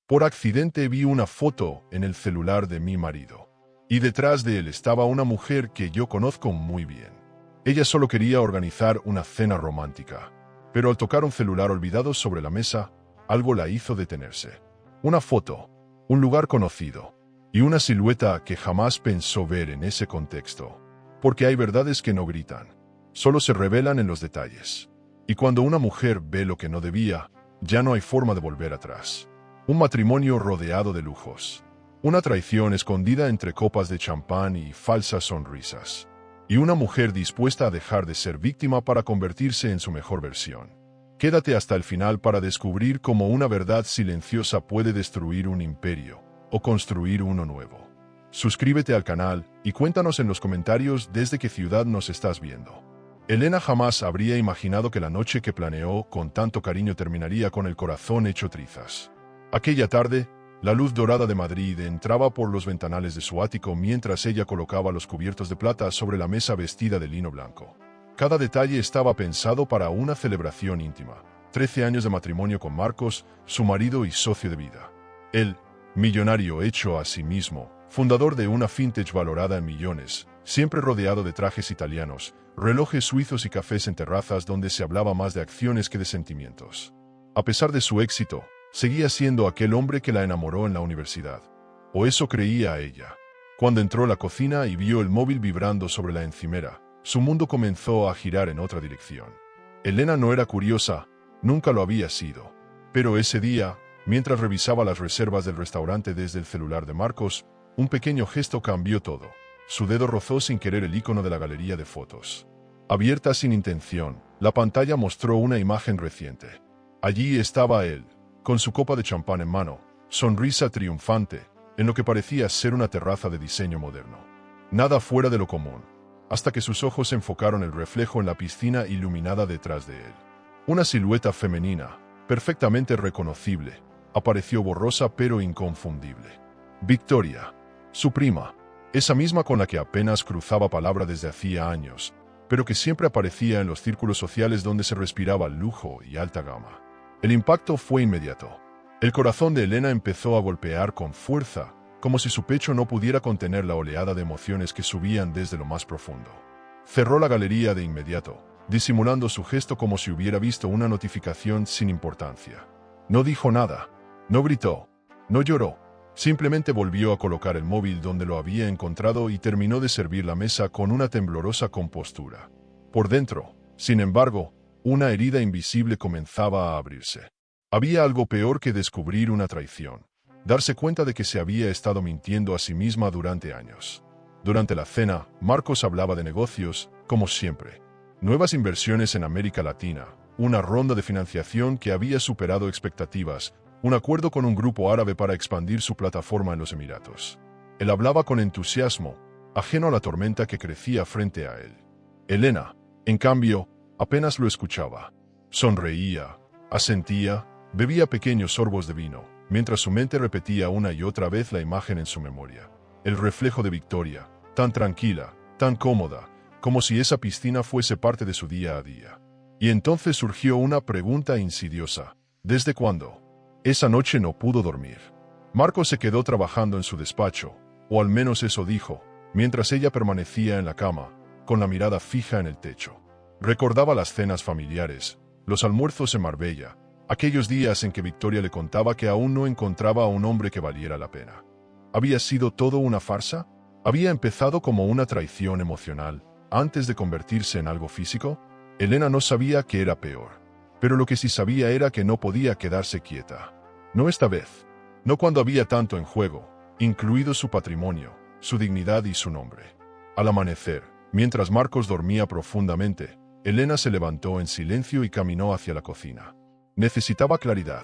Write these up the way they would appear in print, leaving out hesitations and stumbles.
Por accidente vi una foto en el celular de mi marido. Y detrás de él estaba una mujer que yo conozco muy bien. Ella solo quería organizar una cena romántica. Pero al tocar un celular olvidado sobre la mesa, algo la hizo detenerse. Una foto, un lugar conocido, y una silueta que jamás pensó ver en ese contexto. Porque hay verdades que no gritan, solo se revelan en los detalles. Y cuando una mujer ve lo que no debía, ya no hay forma de volver atrás. Un matrimonio rodeado de lujos. Una traición escondida entre copas de champán y falsas sonrisas. Y una mujer dispuesta a dejar de ser víctima para convertirse en su mejor versión. Quédate hasta el final para descubrir cómo una verdad silenciosa puede destruir un imperio o construir uno nuevo. Suscríbete al canal y cuéntanos en los comentarios desde qué ciudad nos estás viendo. Elena jamás habría imaginado que la noche que planeó con tanto cariño terminaría con el corazón hecho trizas. Aquella tarde, la luz dorada de Madrid entraba por los ventanales de su ático mientras ella colocaba los cubiertos de plata sobre la mesa vestida de lino blanco. Cada detalle estaba pensado para una celebración íntima. 13 años de matrimonio con Marcos, su marido y socio de vida. Él, millonario hecho a sí mismo, fundador de una fintech valorada en millones, siempre rodeado de trajes italianos, relojes suizos y cafés en terrazas donde se hablaba más de acciones que de sentimientos. A pesar de su éxito, seguía siendo aquel hombre que la enamoró en la universidad. O eso creía ella. Cuando entró a la cocina y vio el móvil vibrando sobre la encimera, su mundo comenzó a girar en otra dirección. Elena no era curiosa, nunca lo había sido. Pero ese día, mientras revisaba las reservas del restaurante desde el celular de Marcos, un pequeño gesto cambió todo. Su dedo rozó sin querer el icono de la galería de fotos. Abierta sin intención, la pantalla mostró una imagen reciente. Allí estaba él, con su copa de champán en mano, sonrisa triunfante, en lo que parecía ser una terraza de diseño moderno. Nada fuera de lo común, hasta que sus ojos enfocaron el reflejo en la piscina iluminada detrás de él. Una silueta femenina, perfectamente reconocible, apareció borrosa pero inconfundible. Victoria, su prima, esa misma con la que apenas cruzaba palabra desde hacía años, pero que siempre aparecía en los círculos sociales donde se respiraba lujo y alta gama. El impacto fue inmediato. El corazón de Elena empezó a golpear con fuerza, como si su pecho no pudiera contener la oleada de emociones que subían desde lo más profundo. Cerró la galería de inmediato, disimulando su gesto como si hubiera visto una notificación sin importancia. No dijo nada, no gritó, no lloró, simplemente volvió a colocar el móvil donde lo había encontrado y terminó de servir la mesa con una temblorosa compostura. Por dentro, sin embargo, una herida invisible comenzaba a abrirse. Había algo peor que descubrir una traición. Darse cuenta de que se había estado mintiendo a sí misma durante años. Durante la cena, Marcos hablaba de negocios, como siempre. Nuevas inversiones en América Latina, una ronda de financiación que había superado expectativas, un acuerdo con un grupo árabe para expandir su plataforma en los Emiratos. Él hablaba con entusiasmo, ajeno a la tormenta que crecía frente a él. Elena, en cambio, apenas lo escuchaba. Sonreía, asentía, bebía pequeños sorbos de vino, mientras su mente repetía una y otra vez la imagen en su memoria. El reflejo de Victoria, tan tranquila, tan cómoda, como si esa piscina fuese parte de su día a día. Y entonces surgió una pregunta insidiosa. ¿Desde cuándo? Esa noche no pudo dormir. Marcos se quedó trabajando en su despacho, o al menos eso dijo, mientras ella permanecía en la cama, con la mirada fija en el techo. Recordaba las cenas familiares, los almuerzos en Marbella, aquellos días en que Victoria le contaba que aún no encontraba a un hombre que valiera la pena. ¿Había sido todo una farsa? ¿Había empezado como una traición emocional, antes de convertirse en algo físico? Elena no sabía qué era peor, pero lo que sí sabía era que no podía quedarse quieta. No esta vez, no cuando había tanto en juego, incluido su patrimonio, su dignidad y su nombre. Al amanecer, mientras Marcos dormía profundamente, Elena se levantó en silencio y caminó hacia la cocina. Necesitaba claridad.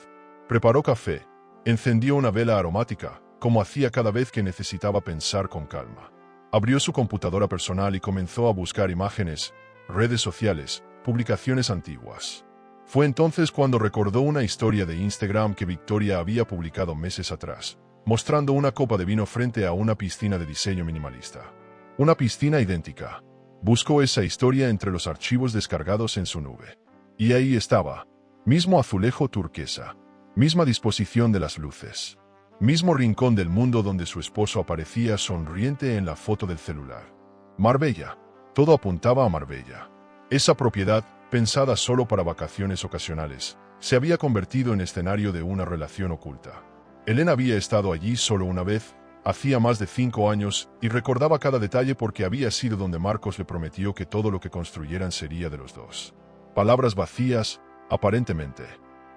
Preparó café, encendió una vela aromática, como hacía cada vez que necesitaba pensar con calma. Abrió su computadora personal y comenzó a buscar imágenes, redes sociales, publicaciones antiguas. Fue entonces cuando recordó una historia de Instagram que Victoria había publicado meses atrás, mostrando una copa de vino frente a una piscina de diseño minimalista. Una piscina idéntica. Buscó esa historia entre los archivos descargados en su nube. Y ahí estaba, mismo azulejo turquesa, Misma disposición de las luces. Mismo rincón del mundo donde su esposo aparecía sonriente en la foto del celular. Marbella. Todo apuntaba a Marbella. Esa propiedad, pensada solo para vacaciones ocasionales, se había convertido en escenario de una relación oculta. Elena había estado allí solo una vez, hacía más de 5 años, y recordaba cada detalle porque había sido donde Marcos le prometió que todo lo que construyeran sería de los dos. Palabras vacías, aparentemente.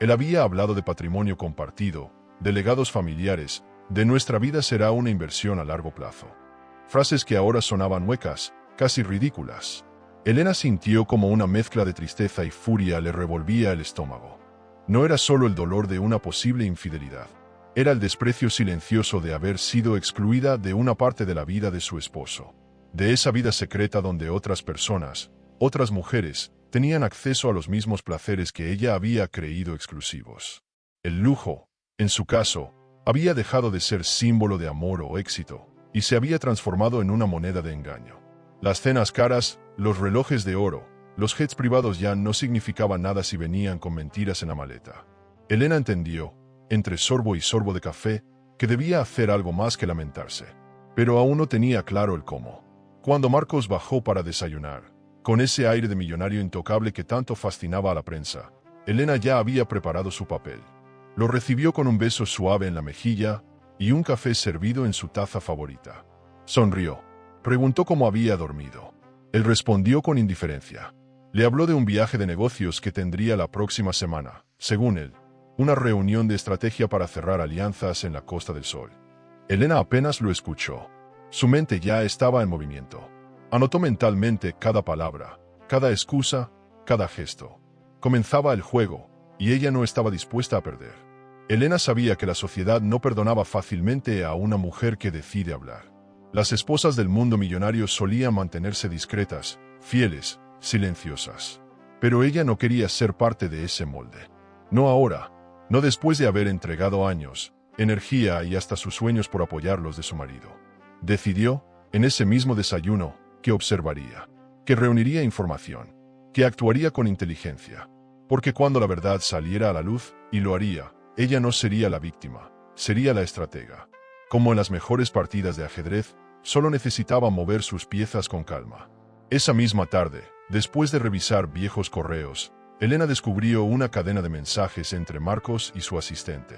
Él había hablado de patrimonio compartido, de legados familiares, de nuestra vida será una inversión a largo plazo. Frases que ahora sonaban huecas, casi ridículas. Elena sintió como una mezcla de tristeza y furia le revolvía el estómago. No era solo el dolor de una posible infidelidad. Era el desprecio silencioso de haber sido excluida de una parte de la vida de su esposo. De esa vida secreta donde otras personas, otras mujeres, tenían acceso a los mismos placeres que ella había creído exclusivos. El lujo, en su caso, había dejado de ser símbolo de amor o éxito, y se había transformado en una moneda de engaño. Las cenas caras, los relojes de oro, los jets privados ya no significaban nada si venían con mentiras en la maleta. Elena entendió, entre sorbo y sorbo de café, que debía hacer algo más que lamentarse. Pero aún no tenía claro el cómo. Cuando Marcos bajó para desayunar, con ese aire de millonario intocable que tanto fascinaba a la prensa, Elena ya había preparado su papel. Lo recibió con un beso suave en la mejilla y un café servido en su taza favorita. Sonrió. Preguntó cómo había dormido. Él respondió con indiferencia. Le habló de un viaje de negocios que tendría la próxima semana, según él, una reunión de estrategia para cerrar alianzas en la Costa del Sol. Elena apenas lo escuchó. Su mente ya estaba en movimiento. Anotó mentalmente cada palabra, cada excusa, cada gesto. Comenzaba el juego, y ella no estaba dispuesta a perder. Elena sabía que la sociedad no perdonaba fácilmente a una mujer que decide hablar. Las esposas del mundo millonario solían mantenerse discretas, fieles, silenciosas. Pero ella no quería ser parte de ese molde. No ahora, no después de haber entregado años, energía y hasta sus sueños por apoyarlos de su marido. Decidió, en ese mismo desayuno, que observaría, que reuniría información, que actuaría con inteligencia. Porque cuando la verdad saliera a la luz, y lo haría, ella no sería la víctima, sería la estratega. Como en las mejores partidas de ajedrez, solo necesitaba mover sus piezas con calma. Esa misma tarde, después de revisar viejos correos, Elena descubrió una cadena de mensajes entre Marcos y su asistente.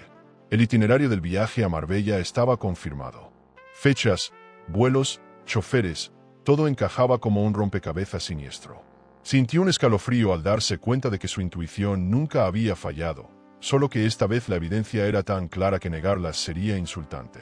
El itinerario del viaje a Marbella estaba confirmado. Fechas, vuelos, choferes, todo encajaba como un rompecabezas siniestro. Sintió un escalofrío al darse cuenta de que su intuición nunca había fallado, solo que esta vez la evidencia era tan clara que negarla sería insultante.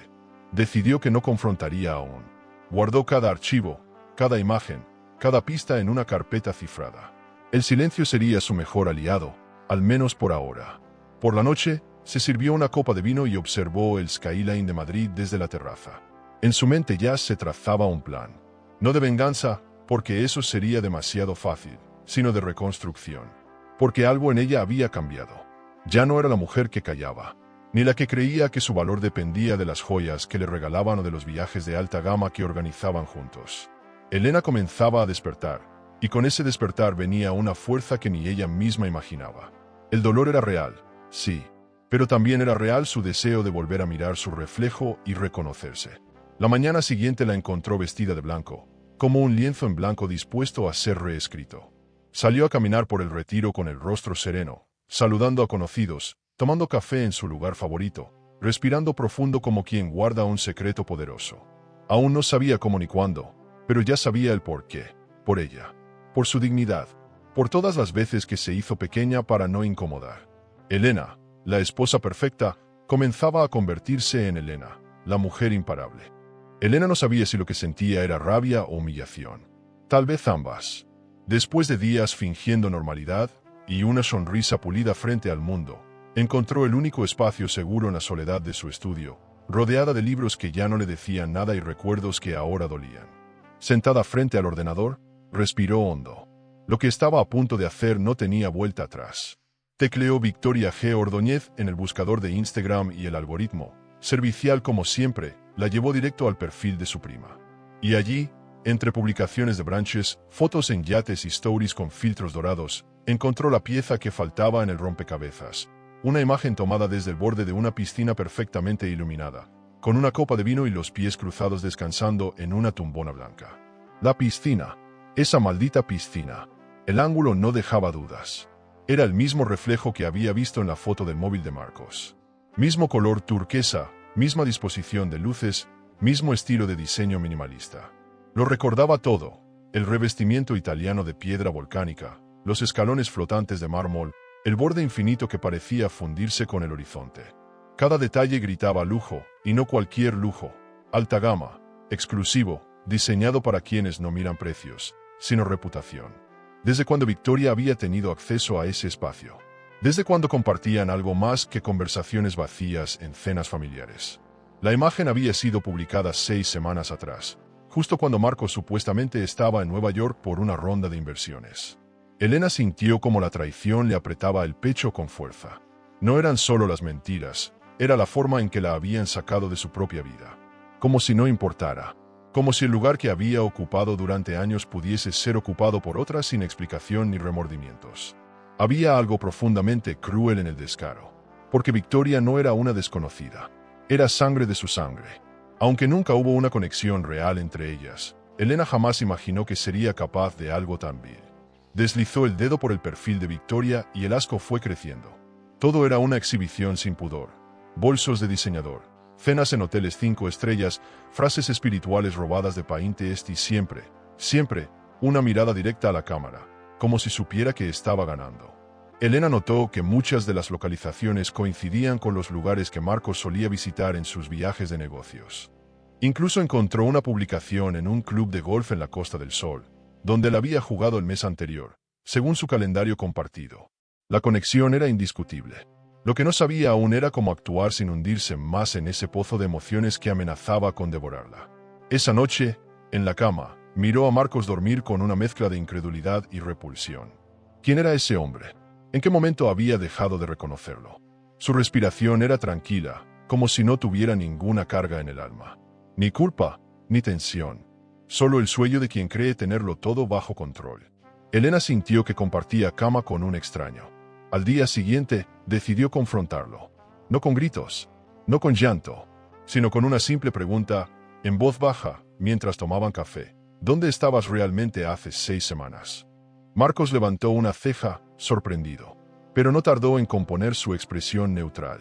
Decidió que no confrontaría aún. Guardó cada archivo, cada imagen, cada pista en una carpeta cifrada. El silencio sería su mejor aliado, al menos por ahora. Por la noche, se sirvió una copa de vino y observó el skyline de Madrid desde la terraza. En su mente ya se trazaba un plan. No de venganza, porque eso sería demasiado fácil, sino de reconstrucción. Porque algo en ella había cambiado. Ya no era la mujer que callaba, ni la que creía que su valor dependía de las joyas que le regalaban o de los viajes de alta gama que organizaban juntos. Elena comenzaba a despertar, y con ese despertar venía una fuerza que ni ella misma imaginaba. El dolor era real, sí, pero también era real su deseo de volver a mirar su reflejo y reconocerse. La mañana siguiente la encontró vestida de blanco, como un lienzo en blanco dispuesto a ser reescrito. Salió a caminar por el Retiro con el rostro sereno, saludando a conocidos, tomando café en su lugar favorito, respirando profundo como quien guarda un secreto poderoso. Aún no sabía cómo ni cuándo, pero ya sabía el por qué, por ella, por su dignidad, por todas las veces que se hizo pequeña para no incomodar. Elena, la esposa perfecta, comenzaba a convertirse en Elena, la mujer imparable. Elena no sabía si lo que sentía era rabia o humillación. Tal vez ambas. Después de días fingiendo normalidad y una sonrisa pulida frente al mundo, encontró el único espacio seguro en la soledad de su estudio, rodeada de libros que ya no le decían nada y recuerdos que ahora dolían. Sentada frente al ordenador, respiró hondo. Lo que estaba a punto de hacer no tenía vuelta atrás. Tecleó Victoria G. Ordóñez en el buscador de Instagram y el algoritmo, servicial como siempre, la llevó directo al perfil de su prima. Y allí, entre publicaciones de brunches, fotos en yates y stories con filtros dorados, encontró la pieza que faltaba en el rompecabezas. Una imagen tomada desde el borde de una piscina perfectamente iluminada, con una copa de vino y los pies cruzados descansando en una tumbona blanca. La piscina. Esa maldita piscina. El ángulo no dejaba dudas. Era el mismo reflejo que había visto en la foto del móvil de Marcos. Mismo color turquesa, misma disposición de luces, mismo estilo de diseño minimalista. Lo recordaba todo: el revestimiento italiano de piedra volcánica, los escalones flotantes de mármol, el borde infinito que parecía fundirse con el horizonte. Cada detalle gritaba lujo, y no cualquier lujo. Alta gama, exclusivo, diseñado para quienes no miran precios, sino reputación. ¿Desde cuando Victoria había tenido acceso a ese espacio? ¿Desde cuando compartían algo más que conversaciones vacías en cenas familiares? La imagen había sido publicada 6 semanas atrás, justo cuando Marcos supuestamente estaba en Nueva York por una ronda de inversiones. Elena sintió como la traición le apretaba el pecho con fuerza. No eran solo las mentiras, era la forma en que la habían sacado de su propia vida. Como si no importara. Como si el lugar que había ocupado durante años pudiese ser ocupado por otra sin explicación ni remordimientos. Había algo profundamente cruel en el descaro. Porque Victoria no era una desconocida. Era sangre de su sangre. Aunque nunca hubo una conexión real entre ellas, Elena jamás imaginó que sería capaz de algo tan vil. Deslizó el dedo por el perfil de Victoria y el asco fue creciendo. Todo era una exhibición sin pudor. Bolsos de diseñador, cenas en hoteles 5 estrellas, frases espirituales robadas de Pinterest y siempre, una mirada directa a la cámara, como si supiera que estaba ganando. Elena notó que muchas de las localizaciones coincidían con los lugares que Marcos solía visitar en sus viajes de negocios. Incluso encontró una publicación en un club de golf en la Costa del Sol, donde él había jugado el mes anterior, según su calendario compartido. La conexión era indiscutible. Lo que no sabía aún era cómo actuar sin hundirse más en ese pozo de emociones que amenazaba con devorarla. Esa noche, en la cama, miró a Marcos dormir con una mezcla de incredulidad y repulsión. ¿Quién era ese hombre? ¿En qué momento había dejado de reconocerlo? Su respiración era tranquila, como si no tuviera ninguna carga en el alma. Ni culpa, ni tensión. Solo el sueño de quien cree tenerlo todo bajo control. Elena sintió que compartía cama con un extraño. Al día siguiente, decidió confrontarlo. No con gritos, no con llanto, sino con una simple pregunta, en voz baja, mientras tomaban café. ¿Dónde estabas realmente hace 6 semanas? Marcos levantó una ceja, sorprendido. Pero no tardó en componer su expresión neutral.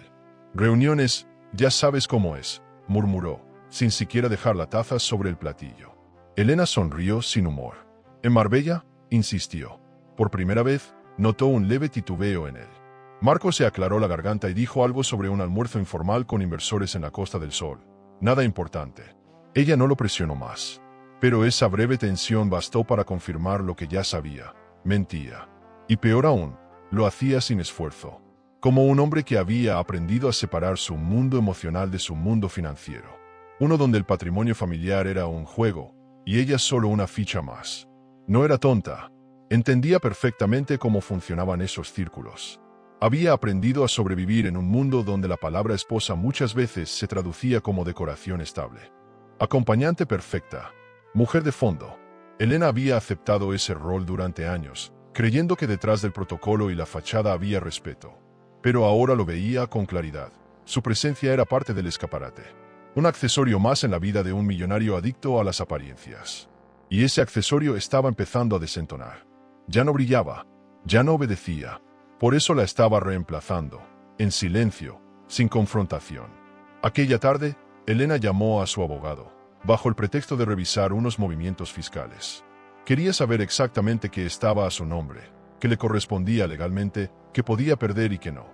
Reuniones, ya sabes cómo es, murmuró, sin siquiera dejar la taza sobre el platillo. Elena sonrió sin humor. ¿En Marbella? Insistió. Por primera vez, notó un leve titubeo en él. Marcos se aclaró la garganta y dijo algo sobre un almuerzo informal con inversores en la Costa del Sol. Nada importante. Ella no lo presionó más. Pero esa breve tensión bastó para confirmar lo que ya sabía. Mentía. Y peor aún, lo hacía sin esfuerzo. Como un hombre que había aprendido a separar su mundo emocional de su mundo financiero. Uno donde el patrimonio familiar era un juego, y ella solo una ficha más. No era tonta. Entendía perfectamente cómo funcionaban esos círculos. Había aprendido a sobrevivir en un mundo donde la palabra esposa muchas veces se traducía como decoración estable. Acompañante perfecta. Mujer de fondo. Elena había aceptado ese rol durante años, creyendo que detrás del protocolo y la fachada había respeto. Pero ahora lo veía con claridad. Su presencia era parte del escaparate. Un accesorio más en la vida de un millonario adicto a las apariencias. Y ese accesorio estaba empezando a desentonar. Ya no brillaba, ya no obedecía. Por eso la estaba reemplazando, en silencio, sin confrontación. Aquella tarde, Elena llamó a su abogado, bajo el pretexto de revisar unos movimientos fiscales. Quería saber exactamente qué estaba a su nombre, qué le correspondía legalmente, qué podía perder y qué no.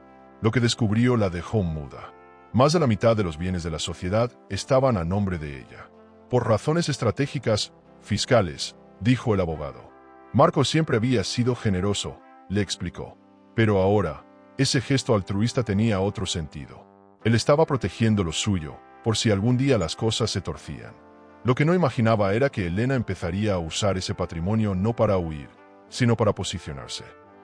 Lo que descubrió la dejó muda. Más de la mitad de los bienes de la sociedad estaban a nombre de ella. Por razones estratégicas, fiscales, dijo el abogado. Marcos siempre había sido generoso, le explicó. Pero ahora, ese gesto altruista tenía otro sentido. Él estaba protegiendo lo suyo, por si algún día las cosas se torcían. Lo que no imaginaba era que Elena empezaría a usar ese patrimonio no para huir, sino para posicionarse.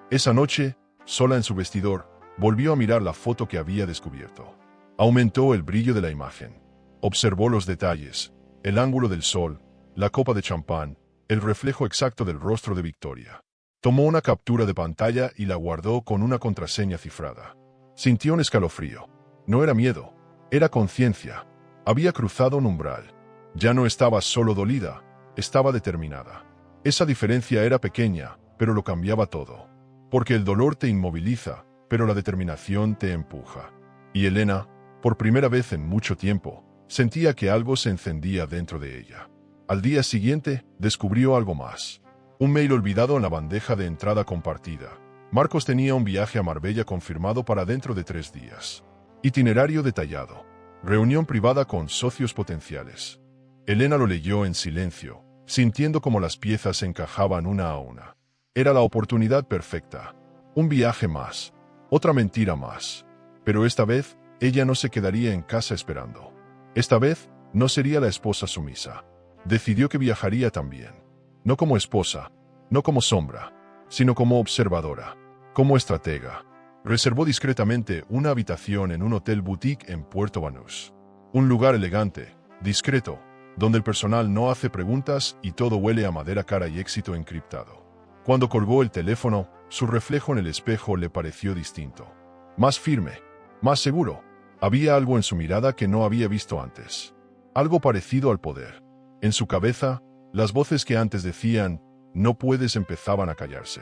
Esa noche, sola en su vestidor, volvió a mirar la foto que había descubierto. Aumentó el brillo de la imagen. Observó los detalles, el ángulo del sol, la copa de champán, el reflejo exacto del rostro de Victoria. Tomó una captura de pantalla y la guardó con una contraseña cifrada. Sintió un escalofrío. No era miedo, era conciencia. Había cruzado un umbral. Ya no estaba solo dolida, estaba determinada. Esa diferencia era pequeña, pero lo cambiaba todo. Porque el dolor te inmoviliza, pero la determinación te empuja. Y Elena, por primera vez en mucho tiempo, sentía que algo se encendía dentro de ella. Al día siguiente, descubrió algo más. Un mail olvidado en la bandeja de entrada compartida. Marcos tenía un viaje a Marbella confirmado para dentro de 3 días. Itinerario detallado. Reunión privada con socios potenciales. Elena lo leyó en silencio, sintiendo cómo las piezas encajaban una a una. Era la oportunidad perfecta. Un viaje más. Otra mentira más. Pero esta vez, ella no se quedaría en casa esperando. Esta vez, no sería la esposa sumisa. Decidió que viajaría también. No como esposa, no como sombra, sino como observadora, como estratega. Reservó discretamente una habitación en un hotel boutique en Puerto Banús. Un lugar elegante, discreto, donde el personal no hace preguntas y todo huele a madera cara y éxito encriptado. Cuando colgó el teléfono, su reflejo en el espejo le pareció distinto. Más firme, más seguro. Había algo en su mirada que no había visto antes. Algo parecido al poder. En su cabeza, las voces que antes decían, no puedes, empezaban a callarse.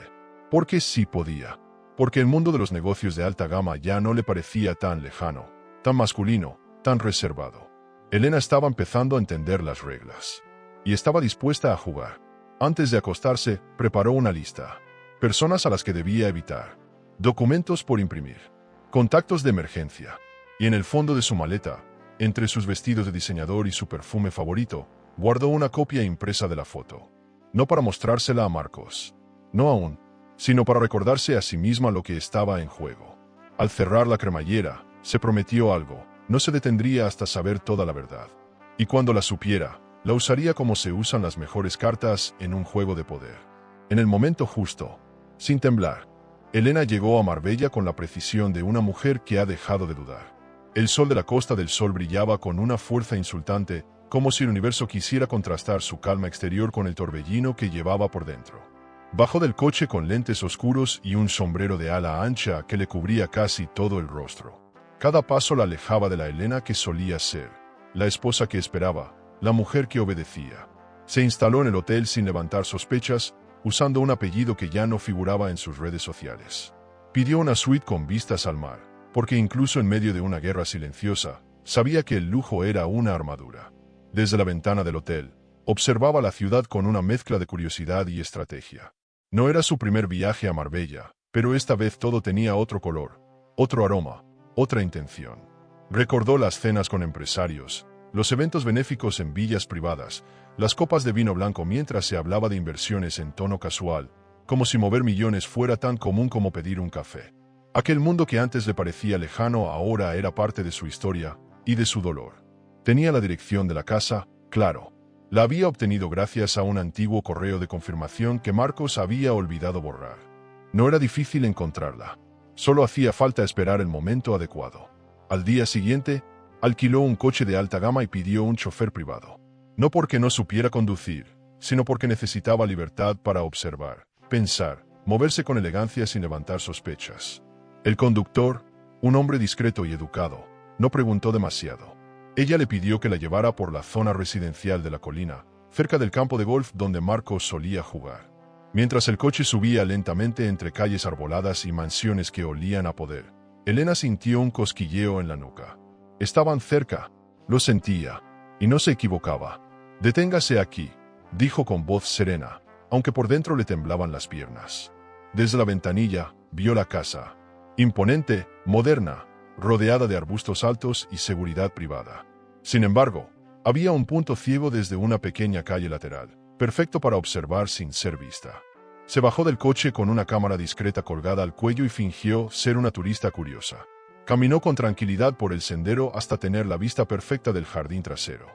Porque sí podía. Porque el mundo de los negocios de alta gama ya no le parecía tan lejano, tan masculino, tan reservado. Elena estaba empezando a entender las reglas. Y estaba dispuesta a jugar. Antes de acostarse, preparó una lista. Personas a las que debía evitar. Documentos por imprimir. Contactos de emergencia. Y en el fondo de su maleta, entre sus vestidos de diseñador y su perfume favorito, guardó una copia impresa de la foto. No para mostrársela a Marcos. No aún, sino para recordarse a sí misma lo que estaba en juego. Al cerrar la cremallera, se prometió algo. No se detendría hasta saber toda la verdad. Y cuando la supiera, la usaría como se usan las mejores cartas en un juego de poder. En el momento justo, sin temblar, Elena llegó a Marbella con la precisión de una mujer que ha dejado de dudar. El sol de la Costa del Sol brillaba con una fuerza insultante, como si el universo quisiera contrastar su calma exterior con el torbellino que llevaba por dentro. Bajó del coche con lentes oscuros y un sombrero de ala ancha que le cubría casi todo el rostro. Cada paso la alejaba de la Elena que solía ser, la esposa que esperaba, la mujer que obedecía. Se instaló en el hotel sin levantar sospechas, usando un apellido que ya no figuraba en sus redes sociales. Pidió una suite con vistas al mar, porque incluso en medio de una guerra silenciosa, sabía que el lujo era una armadura. Desde la ventana del hotel, observaba la ciudad con una mezcla de curiosidad y estrategia. No era su primer viaje a Marbella, pero esta vez todo tenía otro color, otro aroma, otra intención. Recordó las cenas con empresarios, los eventos benéficos en villas privadas, las copas de vino blanco mientras se hablaba de inversiones en tono casual, como si mover millones fuera tan común como pedir un café. Aquel mundo que antes le parecía lejano ahora era parte de su historia y de su dolor. Tenía la dirección de la casa, claro. La había obtenido gracias a un antiguo correo de confirmación que Marcos había olvidado borrar. No era difícil encontrarla. Solo hacía falta esperar el momento adecuado. Al día siguiente, alquiló un coche de alta gama y pidió un chofer privado. No porque no supiera conducir, sino porque necesitaba libertad para observar, pensar, moverse con elegancia sin levantar sospechas. El conductor, un hombre discreto y educado, no preguntó demasiado. Ella le pidió que la llevara por la zona residencial de la colina, cerca del campo de golf donde Marcos solía jugar. Mientras el coche subía lentamente entre calles arboladas y mansiones que olían a poder, Elena sintió un cosquilleo en la nuca. Estaban cerca, lo sentía, y no se equivocaba. «Deténgase aquí», dijo con voz serena, aunque por dentro le temblaban las piernas. Desde la ventanilla, vio la casa. Imponente, moderna, rodeada de arbustos altos y seguridad privada. Sin embargo, había un punto ciego desde una pequeña calle lateral, perfecto para observar sin ser vista. Se bajó del coche con una cámara discreta colgada al cuello y fingió ser una turista curiosa. Caminó con tranquilidad por el sendero hasta tener la vista perfecta del jardín trasero.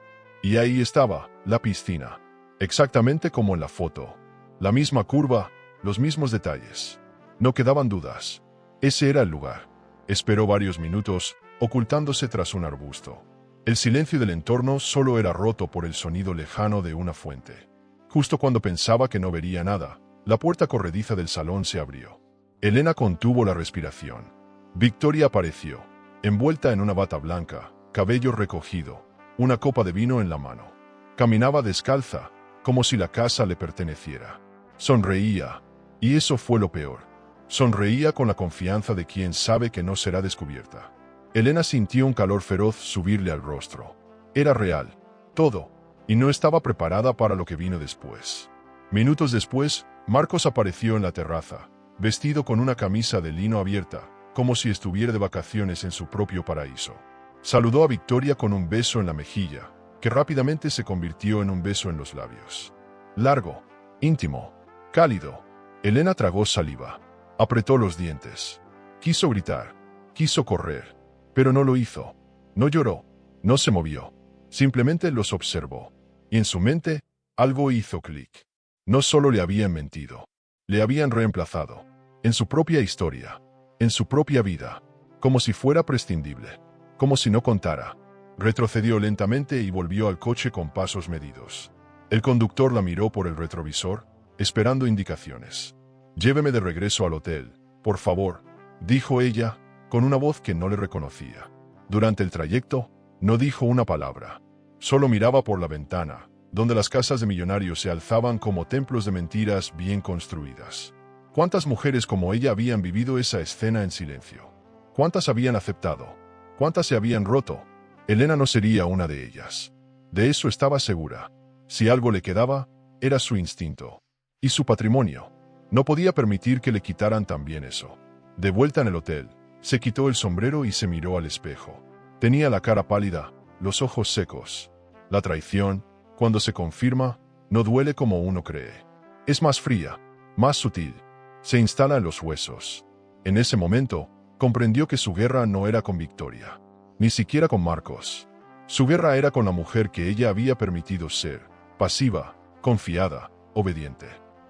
Y ahí estaba, la piscina. Exactamente como en la foto. La misma curva, los mismos detalles. No quedaban dudas. Ese era el lugar. Esperó varios minutos, ocultándose tras un arbusto. El silencio del entorno solo era roto por el sonido lejano de una fuente. Justo cuando pensaba que no vería nada, la puerta corrediza del salón se abrió. Elena contuvo la respiración. Victoria apareció, envuelta en una bata blanca, cabello recogido, una copa de vino en la mano. Caminaba descalza, como si la casa le perteneciera. Sonreía, y eso fue lo peor. Sonreía con la confianza de quien sabe que no será descubierta. Elena sintió un calor feroz subirle al rostro. Era real, todo, y no estaba preparada para lo que vino después. Minutos después, Marcos apareció en la terraza, vestido con una camisa de lino abierta, como si estuviera de vacaciones en su propio paraíso. Saludó a Victoria con un beso en la mejilla, que rápidamente se convirtió en un beso en los labios. Largo, íntimo, cálido. Elena tragó saliva. Apretó los dientes. Quiso gritar. Quiso correr. Pero no lo hizo. No lloró. No se movió. Simplemente los observó. Y en su mente, algo hizo clic. No solo le habían mentido. Le habían reemplazado. En su propia historia. En su propia vida. Como si fuera prescindible. Como si no contara. Retrocedió lentamente y volvió al coche con pasos medidos. El conductor la miró por el retrovisor, esperando indicaciones. «Lléveme de regreso al hotel, por favor», dijo ella, con una voz que no le reconocía. Durante el trayecto, no dijo una palabra. Solo miraba por la ventana, donde las casas de millonarios se alzaban como templos de mentiras bien construidas. ¿Cuántas mujeres como ella habían vivido esa escena en silencio? ¿Cuántas habían aceptado? ¿Cuántas se habían roto? Elena no sería una de ellas. De eso estaba segura. Si algo le quedaba, era su instinto. Y su patrimonio. No podía permitir que le quitaran también eso. De vuelta en el hotel, se quitó el sombrero y se miró al espejo. Tenía la cara pálida, los ojos secos. La traición, cuando se confirma, no duele como uno cree. Es más fría, más sutil. Se instala en los huesos. En ese momento, comprendió que su guerra no era con Victoria. Ni siquiera con Marcos. Su guerra era con la mujer que ella había permitido ser. Pasiva, confiada, obediente.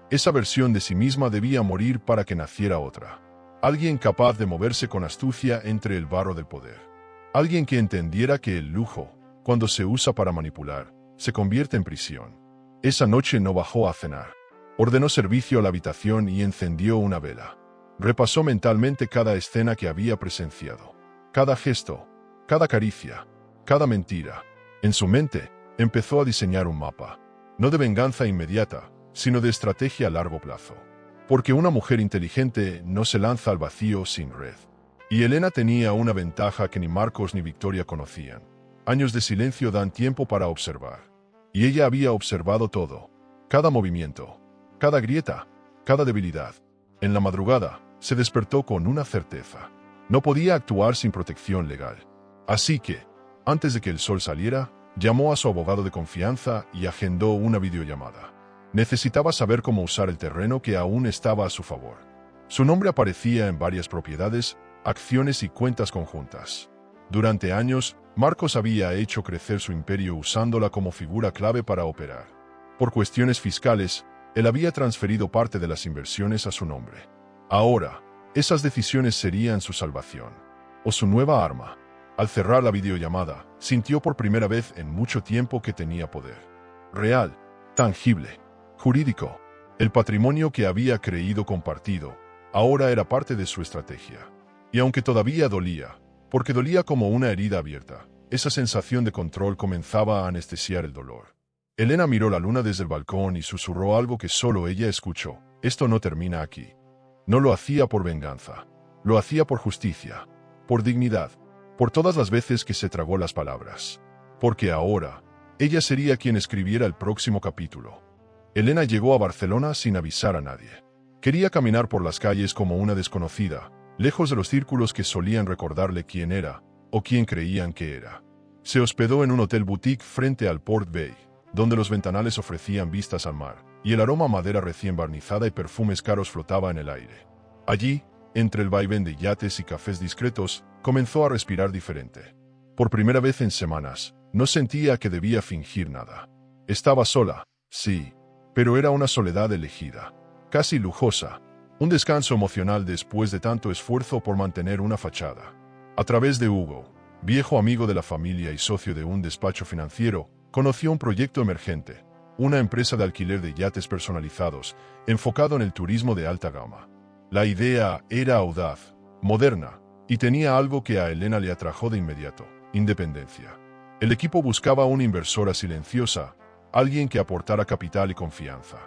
Esa versión de sí misma debía morir para que naciera otra. Alguien capaz de moverse con astucia entre el barro del poder. Alguien que entendiera que el lujo, cuando se usa para manipular, se convierte en prisión. Esa noche no bajó a cenar. Ordenó servicio a la habitación y encendió una vela. Repasó mentalmente cada escena que había presenciado. Cada gesto, cada caricia, cada mentira. En su mente, empezó a diseñar un mapa. No de venganza inmediata, sino de estrategia a largo plazo. Porque una mujer inteligente no se lanza al vacío sin red. Y Elena tenía una ventaja que ni Marcos ni Victoria conocían. Años de silencio dan tiempo para observar. Y ella había observado todo. Cada movimiento, cada grieta, cada debilidad. En la madrugada, se despertó con una certeza. No podía actuar sin protección legal. Así que, antes de que el sol saliera, llamó a su abogado de confianza y agendó una videollamada. Necesitaba saber cómo usar el terreno que aún estaba a su favor. Su nombre aparecía en varias propiedades, acciones y cuentas conjuntas. Durante años, Marcos había hecho crecer su imperio usándola como figura clave para operar. Por cuestiones fiscales, él había transferido parte de las inversiones a su nombre. Ahora, esas decisiones serían su salvación. O su nueva arma. Al cerrar la videollamada, sintió por primera vez en mucho tiempo que tenía poder. Real, tangible, jurídico. El patrimonio que había creído compartido, ahora era parte de su estrategia. Y aunque todavía dolía, porque dolía como una herida abierta, esa sensación de control comenzaba a anestesiar el dolor. Elena miró la luna desde el balcón y susurró algo que solo ella escuchó. Esto no termina aquí. No lo hacía por venganza. Lo hacía por justicia, por dignidad, por todas las veces que se tragó las palabras. Porque ahora, ella sería quien escribiera el próximo capítulo. Elena llegó a Barcelona sin avisar a nadie. Quería caminar por las calles como una desconocida, lejos de los círculos que solían recordarle quién era, o quién creían que era. Se hospedó en un hotel boutique frente al Port Bay, donde los ventanales ofrecían vistas al mar, y el aroma a madera recién barnizada y perfumes caros flotaba en el aire. Allí, entre el vaivén de yates y cafés discretos, comenzó a respirar diferente. Por primera vez en semanas, no sentía que debía fingir nada. Estaba sola, sí, pero era una soledad elegida, casi lujosa, un descanso emocional después de tanto esfuerzo por mantener una fachada. A través de Hugo, viejo amigo de la familia y socio de un despacho financiero, conoció un proyecto emergente, una empresa de alquiler de yates personalizados, enfocado en el turismo de alta gama. La idea era audaz, moderna, Y tenía algo que a Elena le atrajo de inmediato: independencia. El equipo buscaba una inversora silenciosa, alguien que aportara capital y confianza.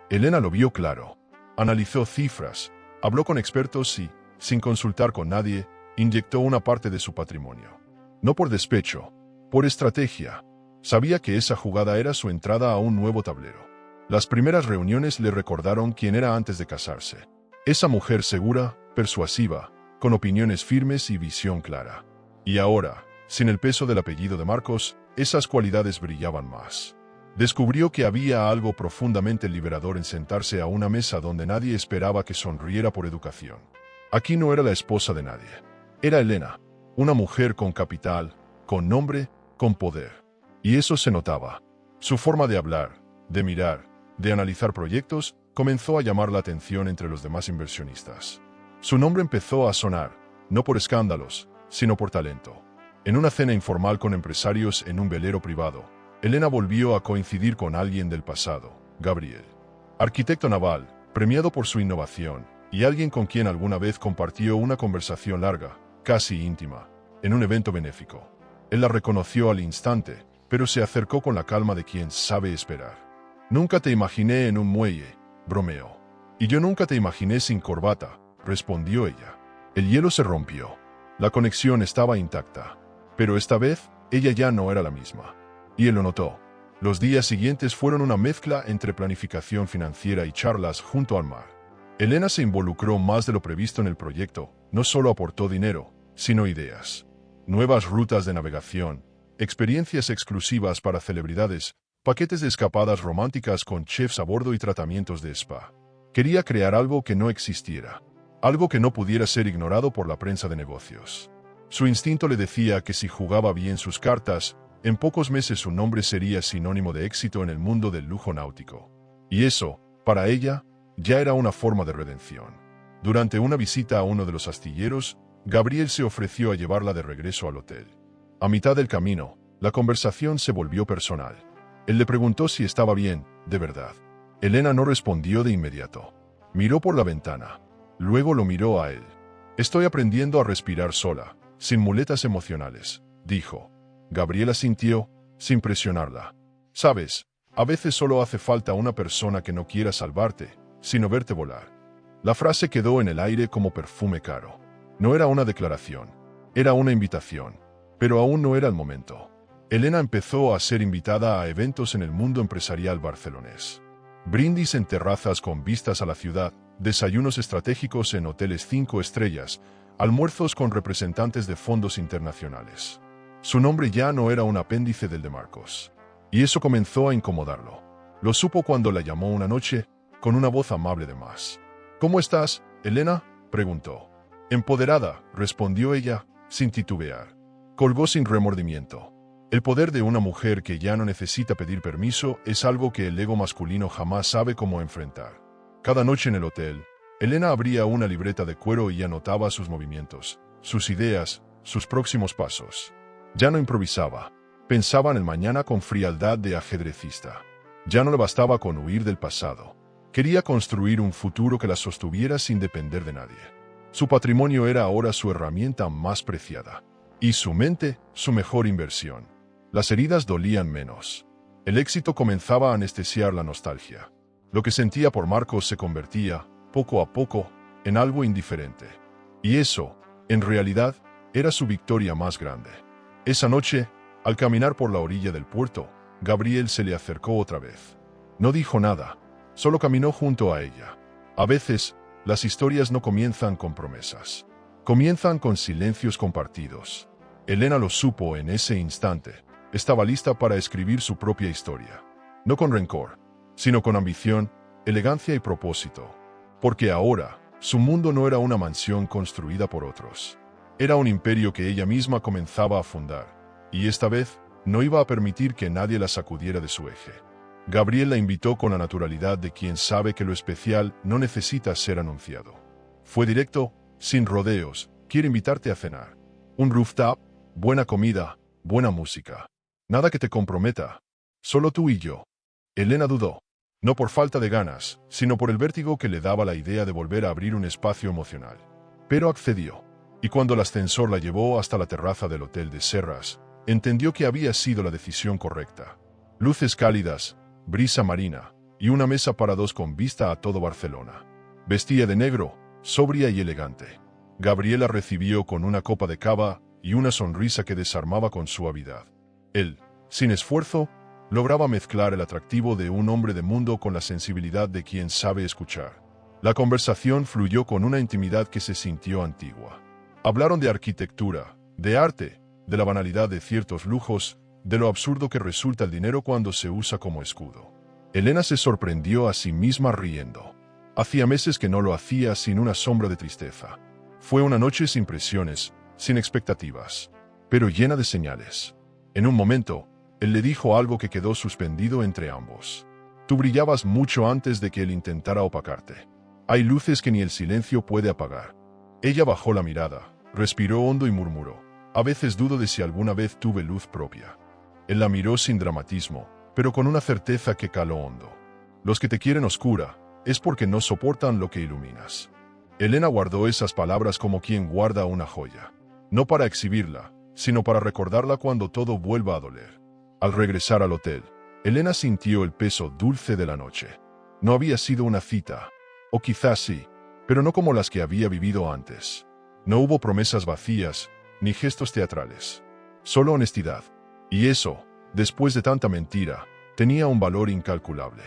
Elena lo vio claro. Analizó cifras, habló con expertos y, sin consultar con nadie, inyectó una parte de su patrimonio. No por despecho, por estrategia. Sabía que esa jugada era su entrada a un nuevo tablero. Las primeras reuniones le recordaron quién era antes de casarse. Esa mujer segura, persuasiva, con opiniones firmes y visión clara. Y ahora, sin el peso del apellido de Marcos, esas cualidades brillaban más. Descubrió que había algo profundamente liberador en sentarse a una mesa donde nadie esperaba que sonriera por educación. Aquí no era la esposa de nadie. Era Elena, una mujer con capital, con nombre, con poder. Y eso se notaba. Su forma de hablar, de mirar, de analizar proyectos, comenzó a llamar la atención entre los demás inversionistas. Su nombre empezó a sonar, no por escándalos, sino por talento. En una cena informal con empresarios en un velero privado, Elena volvió a coincidir con alguien del pasado: Gabriel. Arquitecto naval, premiado por su innovación, y alguien con quien alguna vez compartió una conversación larga, casi íntima, en un evento benéfico. Él la reconoció al instante, pero se acercó con la calma de quien sabe esperar. «Nunca te imaginé en un muelle», bromeó. «Y yo nunca te imaginé sin corbata», respondió ella. El hielo se rompió. La conexión estaba intacta. Pero esta vez, ella ya no era la misma. Y él lo notó. Los días siguientes fueron una mezcla entre planificación financiera y charlas junto al mar. Elena se involucró más de lo previsto en el proyecto. No solo aportó dinero, sino ideas. Nuevas rutas de navegación, experiencias exclusivas para celebridades, paquetes de escapadas románticas con chefs a bordo y tratamientos de spa. Quería crear algo que no existiera. Algo que no pudiera ser ignorado por la prensa de negocios. Su instinto le decía que si jugaba bien sus cartas, en pocos meses su nombre sería sinónimo de éxito en el mundo del lujo náutico. Y eso, para ella, ya era una forma de redención. Durante una visita a uno de los astilleros, Gabriel se ofreció a llevarla de regreso al hotel. A mitad del camino, la conversación se volvió personal. Él le preguntó si estaba bien, de verdad. Elena no respondió de inmediato. Miró por la ventana. Luego lo miró a él. «Estoy aprendiendo a respirar sola, sin muletas emocionales», dijo. Gabriela sintió, sin presionarla. «Sabes, a veces solo hace falta una persona que no quiera salvarte, sino verte volar». La frase quedó en el aire como perfume caro. No era una declaración, era una invitación. Pero aún no era el momento. Elena empezó a ser invitada a eventos en el mundo empresarial barcelonés. Brindis en terrazas con vistas a la ciudad, desayunos estratégicos en hoteles 5 estrellas, almuerzos con representantes de fondos internacionales. Su nombre ya no era un apéndice del de Marcos. Y eso comenzó a incomodarlo. Lo supo cuando la llamó una noche, con una voz amable de más. «¿Cómo estás, Elena?», preguntó. «Empoderada», respondió ella, sin titubear. Colgó sin remordimiento. El poder de una mujer que ya no necesita pedir permiso es algo que el ego masculino jamás sabe cómo enfrentar. Cada noche en el hotel, Elena abría una libreta de cuero y anotaba sus movimientos, sus ideas, sus próximos pasos. Ya no improvisaba. Pensaba en el mañana con frialdad de ajedrecista. Ya no le bastaba con huir del pasado. Quería construir un futuro que la sostuviera sin depender de nadie. Su patrimonio era ahora su herramienta más preciada. Y su mente, su mejor inversión. Las heridas dolían menos. El éxito comenzaba a anestesiar la nostalgia. Lo que sentía por Marcos se convertía, poco a poco, en algo indiferente. Y eso, en realidad, era su victoria más grande. Esa noche, al caminar por la orilla del puerto, Gabriel se le acercó otra vez. No dijo nada, solo caminó junto a ella. A veces, las historias no comienzan con promesas. Comienzan con silencios compartidos. Elena lo supo en ese instante. Estaba lista para escribir su propia historia. No con rencor, sino con ambición, elegancia y propósito. Porque ahora, su mundo no era una mansión construida por otros. Era un imperio que ella misma comenzaba a fundar. Y esta vez, no iba a permitir que nadie la sacudiera de su eje. Gabriel la invitó con la naturalidad de quien sabe que lo especial no necesita ser anunciado. Fue directo, sin rodeos. «Quiero invitarte a cenar. Un rooftop, buena comida, buena música. Nada que te comprometa. Solo tú y yo». Elena dudó. No por falta de ganas, sino por el vértigo que le daba la idea de volver a abrir un espacio emocional. Pero accedió. y cuando el ascensor la llevó hasta la terraza del Hotel de Serras, entendió que había sido la decisión correcta. Luces cálidas, brisa marina, y una mesa para dos con vista a todo Barcelona. Vestía de negro, sobria y elegante. Gabriela recibió con una copa de cava y una sonrisa que desarmaba con suavidad. Él, sin esfuerzo, lograba mezclar el atractivo de un hombre de mundo con la sensibilidad de quien sabe escuchar. La conversación fluyó con una intimidad que se sintió antigua. Hablaron de arquitectura, de arte, de la banalidad de ciertos lujos, de lo absurdo que resulta el dinero cuando se usa como escudo. Elena se sorprendió a sí misma riendo. Hacía meses que no lo hacía sin una sombra de tristeza. Fue una noche sin presiones, sin expectativas, pero llena de señales. En un momento, él le dijo algo que quedó suspendido entre ambos. Tú brillabas mucho antes de que él intentara opacarte. Hay luces que ni el silencio puede apagar. Ella bajó la mirada, respiró hondo y murmuró: a veces dudo de si alguna vez tuve luz propia. Él la miró sin dramatismo, pero con una certeza que caló hondo. Los que te quieren oscura, es porque no soportan lo que iluminas. Elena guardó esas palabras como quien guarda una joya. No para exhibirla, sino para recordarla cuando todo vuelva a doler. Al regresar al hotel, Elena sintió el peso dulce de la noche. No había sido una cita, o quizás sí, pero no como las que había vivido antes. No hubo promesas vacías, ni gestos teatrales. Solo honestidad. Y eso, después de tanta mentira, tenía un valor incalculable.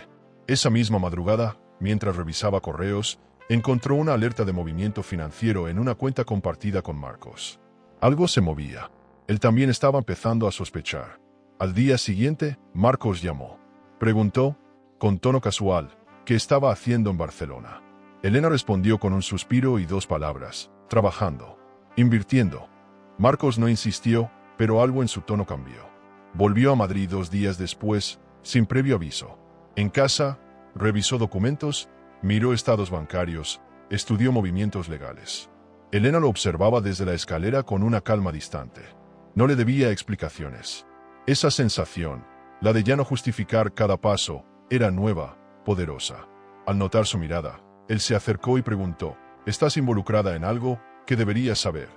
Esa misma madrugada, mientras revisaba correos, encontró una alerta de movimiento financiero en una cuenta compartida con Marcos. Algo se movía. Él también estaba empezando a sospechar. Al día siguiente, Marcos llamó. Preguntó, con tono casual, qué estaba haciendo en Barcelona. Elena respondió con un suspiro y dos palabras: trabajando, invirtiendo. Marcos no insistió, pero algo en su tono cambió. Volvió a Madrid 2 días después, sin previo aviso. En casa, revisó documentos, miró estados bancarios, estudió movimientos legales. Elena lo observaba desde la escalera con una calma distante. No le debía explicaciones. Esa sensación, la de ya no justificar cada paso, era nueva, poderosa. Al notar su mirada, él se acercó y preguntó: ¿estás involucrada en algo que deberías saber?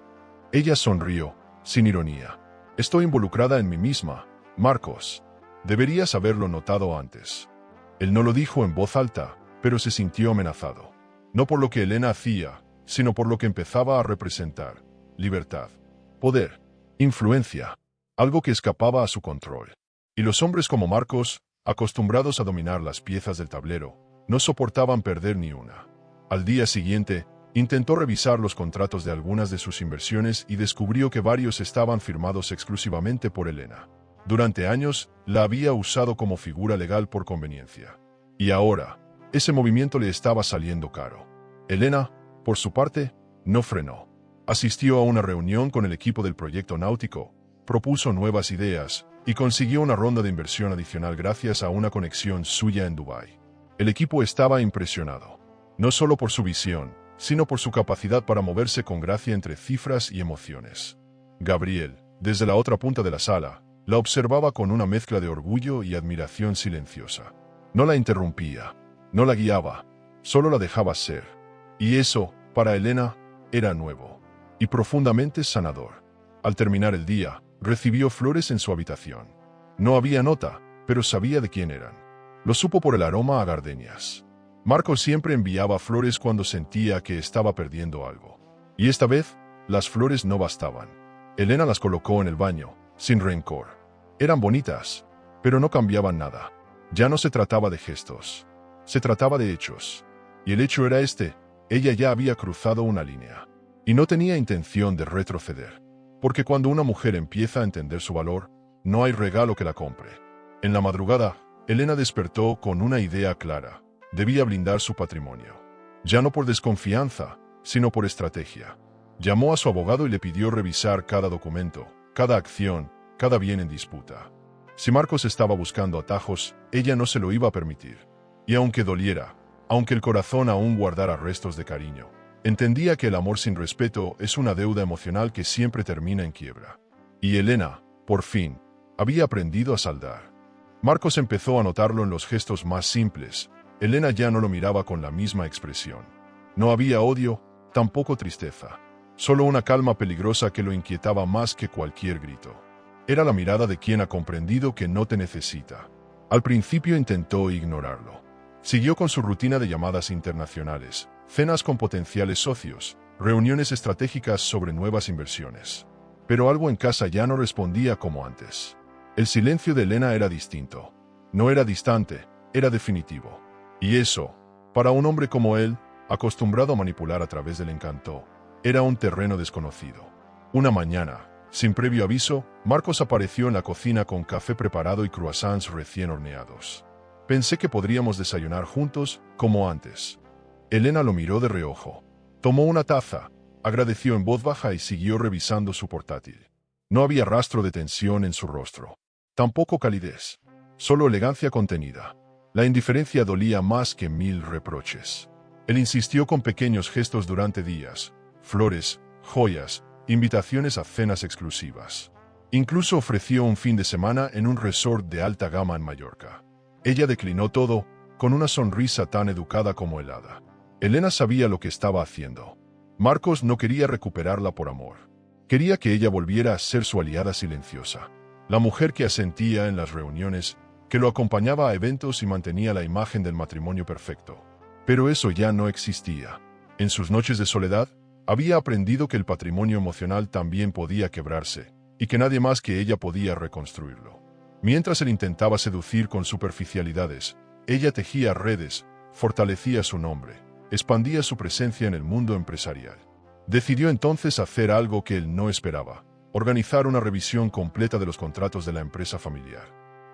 Ella sonrió, sin ironía. Estoy involucrada en mí misma, Marcos. Deberías haberlo notado antes. Él no lo dijo en voz alta, pero se sintió amenazado. No por lo que Elena hacía, sino por lo que empezaba a representar: libertad, poder, influencia, algo que escapaba a su control. Y los hombres como Marcos, acostumbrados a dominar las piezas del tablero, no soportaban perder ni una. Al día siguiente, intentó revisar los contratos de algunas de sus inversiones y descubrió que varios estaban firmados exclusivamente por Elena. Durante años, la había usado como figura legal por conveniencia. Y ahora, ese movimiento le estaba saliendo caro. Elena, por su parte, no frenó. Asistió a una reunión con el equipo del proyecto náutico, propuso nuevas ideas y consiguió una ronda de inversión adicional gracias a una conexión suya en Dubái. El equipo estaba impresionado, no solo por su visión, sino por su capacidad para moverse con gracia entre cifras y emociones. Gabriel, desde la otra punta de la sala, la observaba con una mezcla de orgullo y admiración silenciosa. No la interrumpía, no la guiaba, solo la dejaba ser. Y eso, para Elena, era nuevo y profundamente sanador. Al terminar el día, recibió flores en su habitación. No había nota, pero sabía de quién eran. Lo supo por el aroma a gardenias. Marcos siempre enviaba flores cuando sentía que estaba perdiendo algo. Y esta vez, las flores no bastaban. Elena las colocó en el baño, sin rencor. Eran bonitas, pero no cambiaban nada. Ya no se trataba de gestos. Se trataba de hechos. Y el hecho era este: ella ya había cruzado una línea. Y no tenía intención de retroceder. Porque cuando una mujer empieza a entender su valor, no hay regalo que la compre. En la madrugada, Elena despertó con una idea clara. Debía blindar su patrimonio. Ya no por desconfianza, sino por estrategia. Llamó a su abogado y le pidió revisar cada documento, cada acción, cada bien en disputa. Si Marcos estaba buscando atajos, ella no se lo iba a permitir. Y aunque doliera, aunque el corazón aún guardara restos de cariño, entendía que el amor sin respeto es una deuda emocional que siempre termina en quiebra. Y Elena, por fin, había aprendido a saldar. Marcos empezó a notarlo en los gestos más simples. Elena ya no lo miraba con la misma expresión. No había odio, tampoco tristeza. solo una calma peligrosa que lo inquietaba más que cualquier grito. Era la mirada de quien ha comprendido que no te necesita. Al principio intentó ignorarlo. Siguió con su rutina de llamadas internacionales, cenas con potenciales socios, reuniones estratégicas sobre nuevas inversiones. Pero algo en casa ya no respondía como antes. El silencio de Elena era distinto. No era distante, era definitivo. Y eso, para un hombre como él, acostumbrado a manipular a través del encanto, era un terreno desconocido. Una mañana, sin previo aviso, Marcos apareció en la cocina con café preparado y croissants recién horneados. Pensé que podríamos desayunar juntos, como antes. Elena lo miró de reojo. Tomó una taza, agradeció en voz baja y siguió revisando su portátil. No había rastro de tensión en su rostro. Tampoco calidez. Solo elegancia contenida. La indiferencia dolía más que 1000 reproches. Él insistió con pequeños gestos durante días. Flores, joyas, invitaciones a cenas exclusivas. Incluso ofreció un fin de semana en un resort de alta gama en Mallorca. Ella declinó todo, con una sonrisa tan educada como helada. Elena sabía lo que estaba haciendo. Marcos no quería recuperarla por amor. Quería que ella volviera a ser su aliada silenciosa. La mujer que asentía en las reuniones, que lo acompañaba a eventos y mantenía la imagen del matrimonio perfecto. Pero eso ya no existía. En sus noches de soledad, había aprendido que el patrimonio emocional también podía quebrarse, y que nadie más que ella podía reconstruirlo. Mientras él intentaba seducir con superficialidades, ella tejía redes, fortalecía su nombre, expandía su presencia en el mundo empresarial. Decidió entonces hacer algo que él no esperaba: organizar una revisión completa de los contratos de la empresa familiar.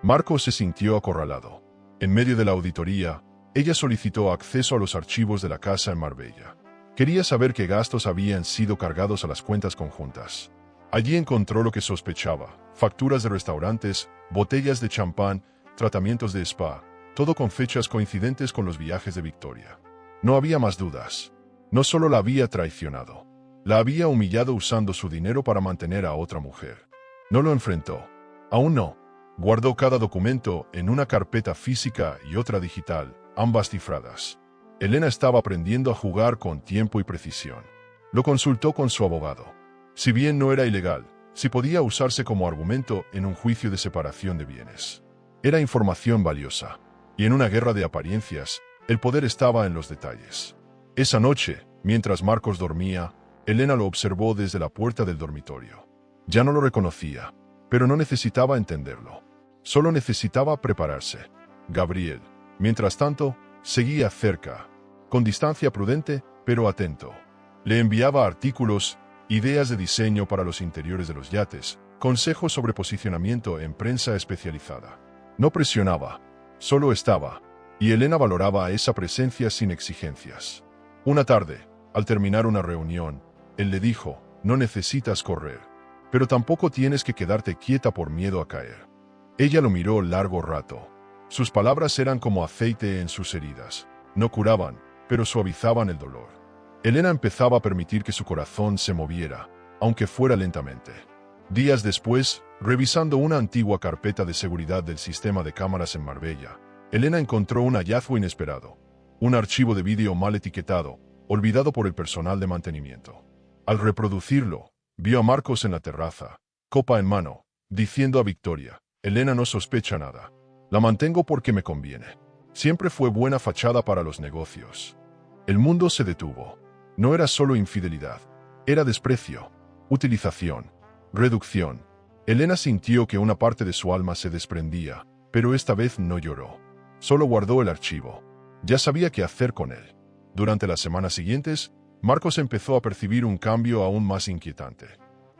Marcos se sintió acorralado. En medio de la auditoría, ella solicitó acceso a los archivos de la casa en Marbella. Quería saber qué gastos habían sido cargados a las cuentas conjuntas. Allí encontró lo que sospechaba: facturas de restaurantes, botellas de champán, tratamientos de spa, todo con fechas coincidentes con los viajes de Victoria. No había más dudas. No solo la había traicionado, la había humillado usando su dinero para mantener a otra mujer. No lo enfrentó. Aún no. Guardó cada documento en una carpeta física y otra digital, ambas cifradas. Elena estaba aprendiendo a jugar con tiempo y precisión. Lo consultó con su abogado. Si bien no era ilegal, sí podía usarse como argumento en un juicio de separación de bienes. Era información valiosa. Y en una guerra de apariencias, el poder estaba en los detalles. Esa noche, mientras Marcos dormía, Elena lo observó desde la puerta del dormitorio. Ya no lo reconocía, pero no necesitaba entenderlo. Solo necesitaba prepararse. Gabriel, mientras tanto, seguía cerca, con distancia prudente, pero atento. Le enviaba artículos, ideas de diseño para los interiores de los yates, consejos sobre posicionamiento en prensa especializada. No presionaba, solo estaba, y Elena valoraba esa presencia sin exigencias. Una tarde, al terminar una reunión, él le dijo: no necesitas correr, pero tampoco tienes que quedarte quieta por miedo a caer. Ella lo miró largo rato. Sus palabras eran como aceite en sus heridas. No curaban, pero suavizaban el dolor. Elena empezaba a permitir que su corazón se moviera, aunque fuera lentamente. Días después, revisando una antigua carpeta de seguridad del sistema de cámaras en Marbella, Elena encontró un hallazgo inesperado: un archivo de vídeo mal etiquetado, olvidado por el personal de mantenimiento. Al reproducirlo, vio a Marcos en la terraza, copa en mano, diciendo a Victoria: Elena no sospecha nada. La mantengo porque me conviene. Siempre fue buena fachada para los negocios. El mundo se detuvo. No era solo infidelidad. Era desprecio, utilización, reducción. Elena sintió que una parte de su alma se desprendía, pero esta vez no lloró. Solo guardó el archivo. Ya sabía qué hacer con él. Durante las semanas siguientes, Marcos empezó a percibir un cambio aún más inquietante.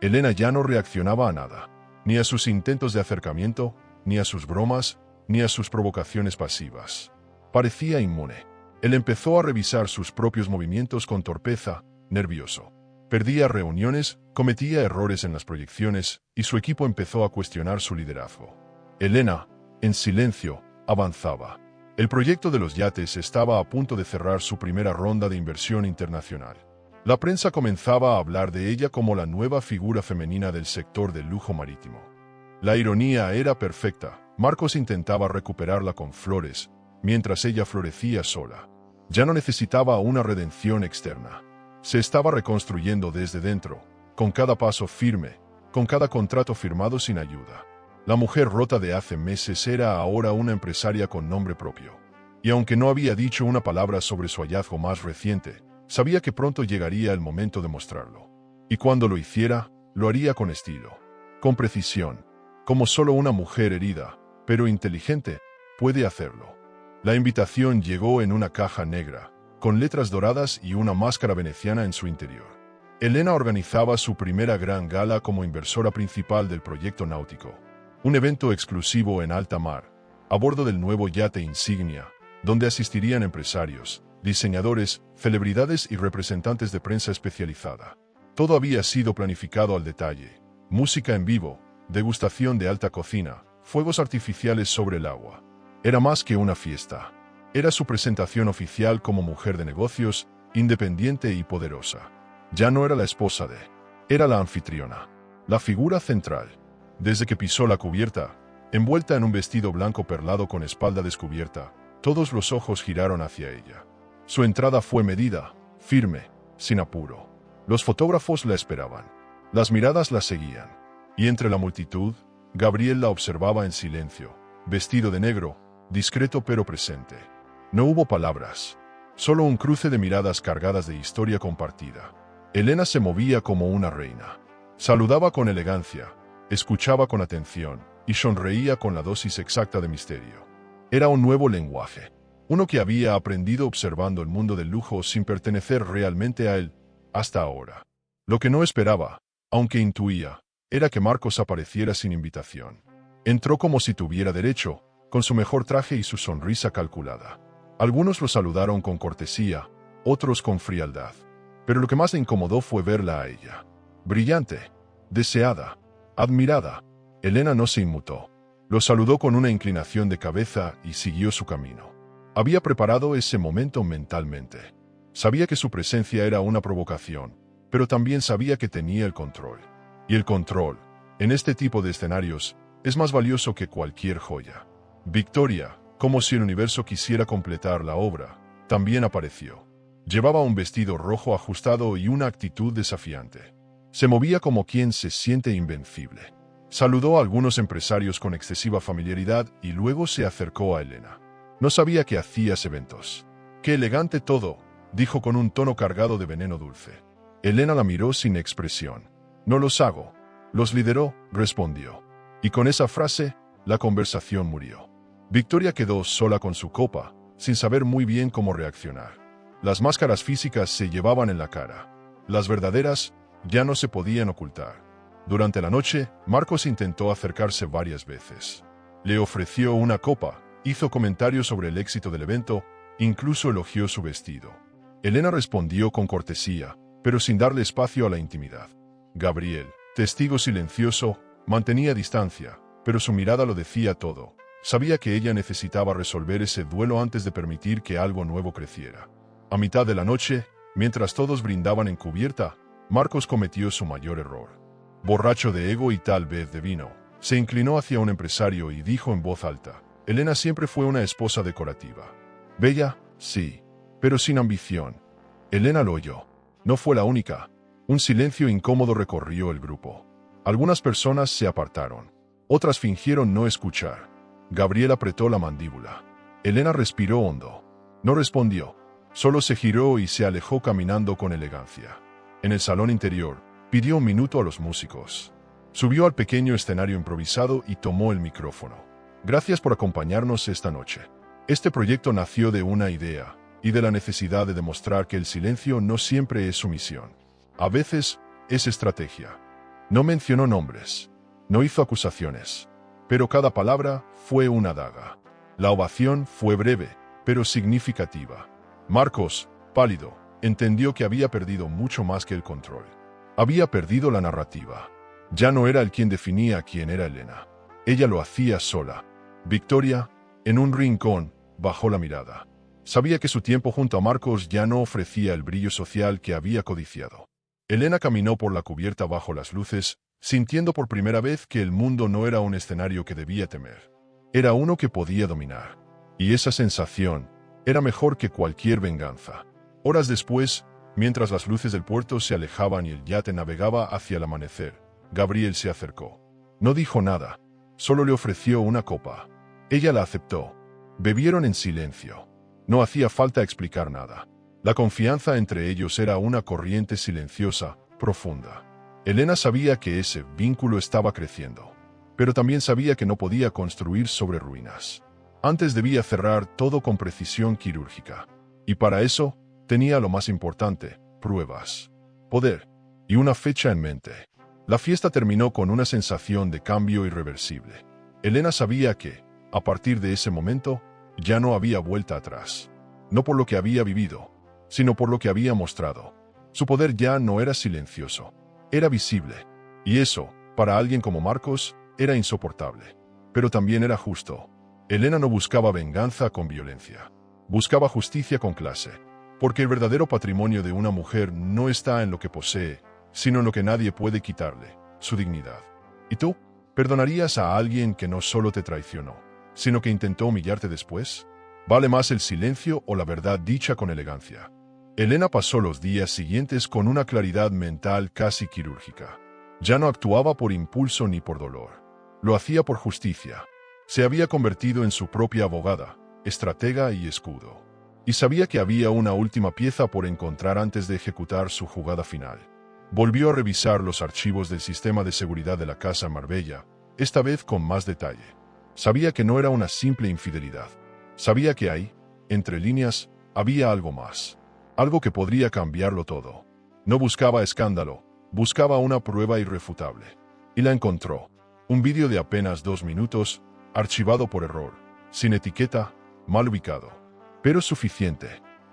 Elena ya no reaccionaba a nada, ni a sus intentos de acercamiento, ni a sus bromas, ni a sus provocaciones pasivas. Parecía inmune. Él empezó a revisar sus propios movimientos con torpeza, nervioso. Perdía reuniones, cometía errores en las proyecciones, y su equipo empezó a cuestionar su liderazgo. Elena, en silencio, avanzaba. El proyecto de los yates estaba a punto de cerrar su primera ronda de inversión internacional. La prensa comenzaba a hablar de ella como la nueva figura femenina del sector del lujo marítimo. La ironía era perfecta. Marcos intentaba recuperarla con flores, mientras ella florecía sola. Ya no necesitaba una redención externa. Se estaba reconstruyendo desde dentro, con cada paso firme, con cada contrato firmado sin ayuda. La mujer rota de hace meses era ahora una empresaria con nombre propio. Y aunque no había dicho una palabra sobre su hallazgo más reciente, sabía que pronto llegaría el momento de mostrarlo. Y cuando lo hiciera, lo haría con estilo, con precisión, como solo una mujer herida, pero inteligente, puede hacerlo. La invitación llegó en una caja negra, con letras doradas y una máscara veneciana en su interior. Elena organizaba su primera gran gala como inversora principal del proyecto náutico, un evento exclusivo en alta mar, a bordo del nuevo yate insignia, donde asistirían empresarios, diseñadores, celebridades y representantes de prensa especializada. Todo había sido planificado al detalle: música en vivo, degustación de alta cocina, fuegos artificiales sobre el agua. Era más que una fiesta. Era su presentación oficial como mujer de negocios, independiente y poderosa. Ya no era la esposa de, era la anfitriona, la figura central. Desde que pisó la cubierta, envuelta en un vestido blanco perlado con espalda descubierta, todos los ojos giraron hacia ella. Su entrada fue medida, firme, sin apuro. Los fotógrafos la esperaban. Las miradas la seguían. Y entre la multitud, Gabriel la observaba en silencio, vestido de negro, discreto pero presente. No hubo palabras, solo un cruce de miradas cargadas de historia compartida. Elena se movía como una reina. Saludaba con elegancia, escuchaba con atención y sonreía con la dosis exacta de misterio. Era un nuevo lenguaje, uno que había aprendido observando el mundo del lujo sin pertenecer realmente a él, hasta ahora. Lo que no esperaba, aunque intuía, era que Marcos apareciera sin invitación. Entró como si tuviera derecho, con su mejor traje y su sonrisa calculada. Algunos lo saludaron con cortesía, otros con frialdad. Pero lo que más le incomodó fue verla a ella. Brillante, deseada, admirada. Elena no se inmutó. Lo saludó con una inclinación de cabeza y siguió su camino. Había preparado ese momento mentalmente. Sabía que su presencia era una provocación, pero también sabía que tenía el control. Y el control, en este tipo de escenarios, es más valioso que cualquier joya. Victoria, como si el universo quisiera completar la obra, también apareció. Llevaba un vestido rojo ajustado y una actitud desafiante. Se movía como quien se siente invencible. Saludó a algunos empresarios con excesiva familiaridad y luego se acercó a Elena. No sabía que hacías eventos. ¡Qué elegante todo!, dijo con un tono cargado de veneno dulce. Elena la miró sin expresión. No los hago. Los lideró, respondió. Y con esa frase, la conversación murió. Victoria quedó sola con su copa, sin saber muy bien cómo reaccionar. Las máscaras físicas se llevaban en la cara. Las verdaderas ya no se podían ocultar. Durante la noche, Marcos intentó acercarse varias veces. Le ofreció una copa, hizo comentarios sobre el éxito del evento, incluso elogió su vestido. Elena respondió con cortesía, pero sin darle espacio a la intimidad. Gabriel, testigo silencioso, mantenía distancia, pero su mirada lo decía todo. Sabía que ella necesitaba resolver ese duelo antes de permitir que algo nuevo creciera. A mitad de la noche, mientras todos brindaban en cubierta, Marcos cometió su mayor error. Borracho de ego y tal vez de vino, se inclinó hacia un empresario y dijo en voz alta: Elena siempre fue una esposa decorativa. Bella, sí, pero sin ambición. Elena lo oyó. No fue la única. Un silencio incómodo recorrió el grupo. Algunas personas se apartaron. Otras fingieron no escuchar. Gabriel apretó la mandíbula. Elena respiró hondo. No respondió. Solo se giró y se alejó caminando con elegancia. En el salón interior, pidió un minuto a los músicos. Subió al pequeño escenario improvisado y tomó el micrófono. Gracias por acompañarnos esta noche. Este proyecto nació de una idea y de la necesidad de demostrar que el silencio no siempre es sumisión. A veces, es estrategia. No mencionó nombres. No hizo acusaciones. Pero cada palabra fue una daga. La ovación fue breve, pero significativa. Marcos, pálido, entendió que había perdido mucho más que el control. Había perdido la narrativa. Ya no era él quien definía quién era Elena. Ella lo hacía sola. Victoria, en un rincón, bajó la mirada. Sabía que su tiempo junto a Marcos ya no ofrecía el brillo social que había codiciado. Elena caminó por la cubierta bajo las luces, sintiendo por primera vez que el mundo no era un escenario que debía temer. Era uno que podía dominar. Y esa sensación era mejor que cualquier venganza. Horas después, Mientras las luces del puerto se alejaban y el yate navegaba hacia el amanecer, Gabriel se acercó. No dijo nada, solo le ofreció una copa. Ella la aceptó. Bebieron en silencio. No hacía falta explicar nada. La confianza entre ellos era una corriente silenciosa, profunda. Elena sabía que ese vínculo estaba creciendo, pero también sabía que no podía construir sobre ruinas. Antes debía cerrar todo con precisión quirúrgica. Y para eso, tenía lo más importante: pruebas, poder y una fecha en mente. La fiesta terminó con una sensación de cambio irreversible. Elena sabía que, a partir de ese momento, ya no había vuelta atrás. No por lo que había vivido, sino por lo que había mostrado. Su poder ya no era silencioso, era visible. Y eso, para alguien como Marcos, era insoportable. Pero también era justo. Elena no buscaba venganza con violencia. Buscaba justicia con clase. Porque el verdadero patrimonio de una mujer no está en lo que posee, sino en lo que nadie puede quitarle: su dignidad. ¿Y tú? ¿Perdonarías a alguien que no solo te traicionó, sino que intentó humillarte después? ¿Vale más el silencio o la verdad dicha con elegancia? Elena pasó los días siguientes con una claridad mental casi quirúrgica. Ya no actuaba por impulso ni por dolor. Lo hacía por justicia. Se había convertido en su propia abogada, estratega y escudo. Y sabía que había una última pieza por encontrar antes de ejecutar su jugada final. Volvió a revisar los archivos del sistema de seguridad de la casa en Marbella, esta vez con más detalle. Sabía que no era una simple infidelidad. Sabía que ahí, entre líneas, había algo más. Algo que podría cambiarlo todo. No buscaba escándalo, buscaba una prueba irrefutable. Y la encontró. Un vídeo de apenas 2 minutos, archivado por error, sin etiqueta, mal ubicado. Pero suficiente.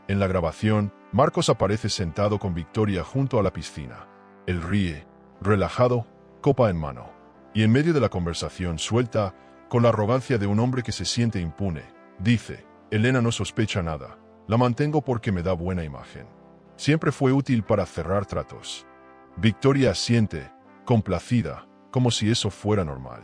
En la grabación, Marcos aparece sentado con Victoria junto a la piscina. Él ríe, relajado, copa en mano. Y en medio de la conversación suelta, con la arrogancia de un hombre que se siente impune, dice: Elena no sospecha nada. La mantengo porque me da buena imagen. Siempre fue útil para cerrar tratos. Victoria asiente, complacida, como si eso fuera normal.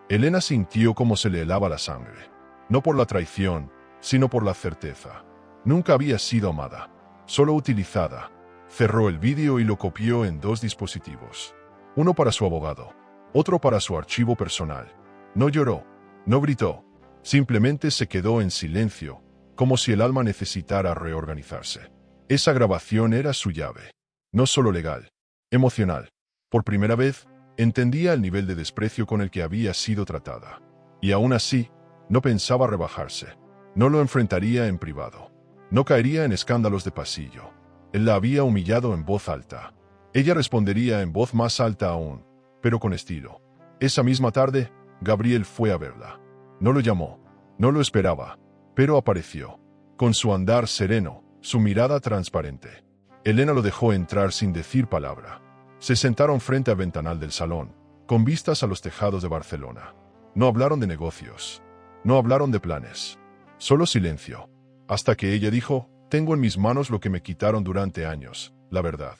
Elena sintió cómo se le helaba la sangre. No por la traición, sino por la certeza. Nunca había sido amada, solo utilizada. Cerró el vídeo y lo copió en 2 dispositivos. Uno para su abogado, otro para su archivo personal. No lloró, no gritó, simplemente se quedó en silencio, como si el alma necesitara reorganizarse. Esa grabación era su llave, no solo legal, emocional. Por primera vez, entendía el nivel de desprecio con el que había sido tratada. Y aún así, no pensaba rebajarse. No lo enfrentaría en privado. No caería en escándalos de pasillo. Él la había humillado en voz alta. Ella respondería en voz más alta aún, pero con estilo. Esa misma tarde, Gabriel fue a verla. No lo llamó, no lo esperaba, pero apareció. Con su andar sereno, su mirada transparente. Elena lo dejó entrar sin decir palabra. Se sentaron frente al ventanal del salón, con vistas a los tejados de Barcelona. No hablaron de negocios. No hablaron de planes. Solo silencio. Hasta que ella dijo: tengo en mis manos lo que me quitaron durante años, la verdad.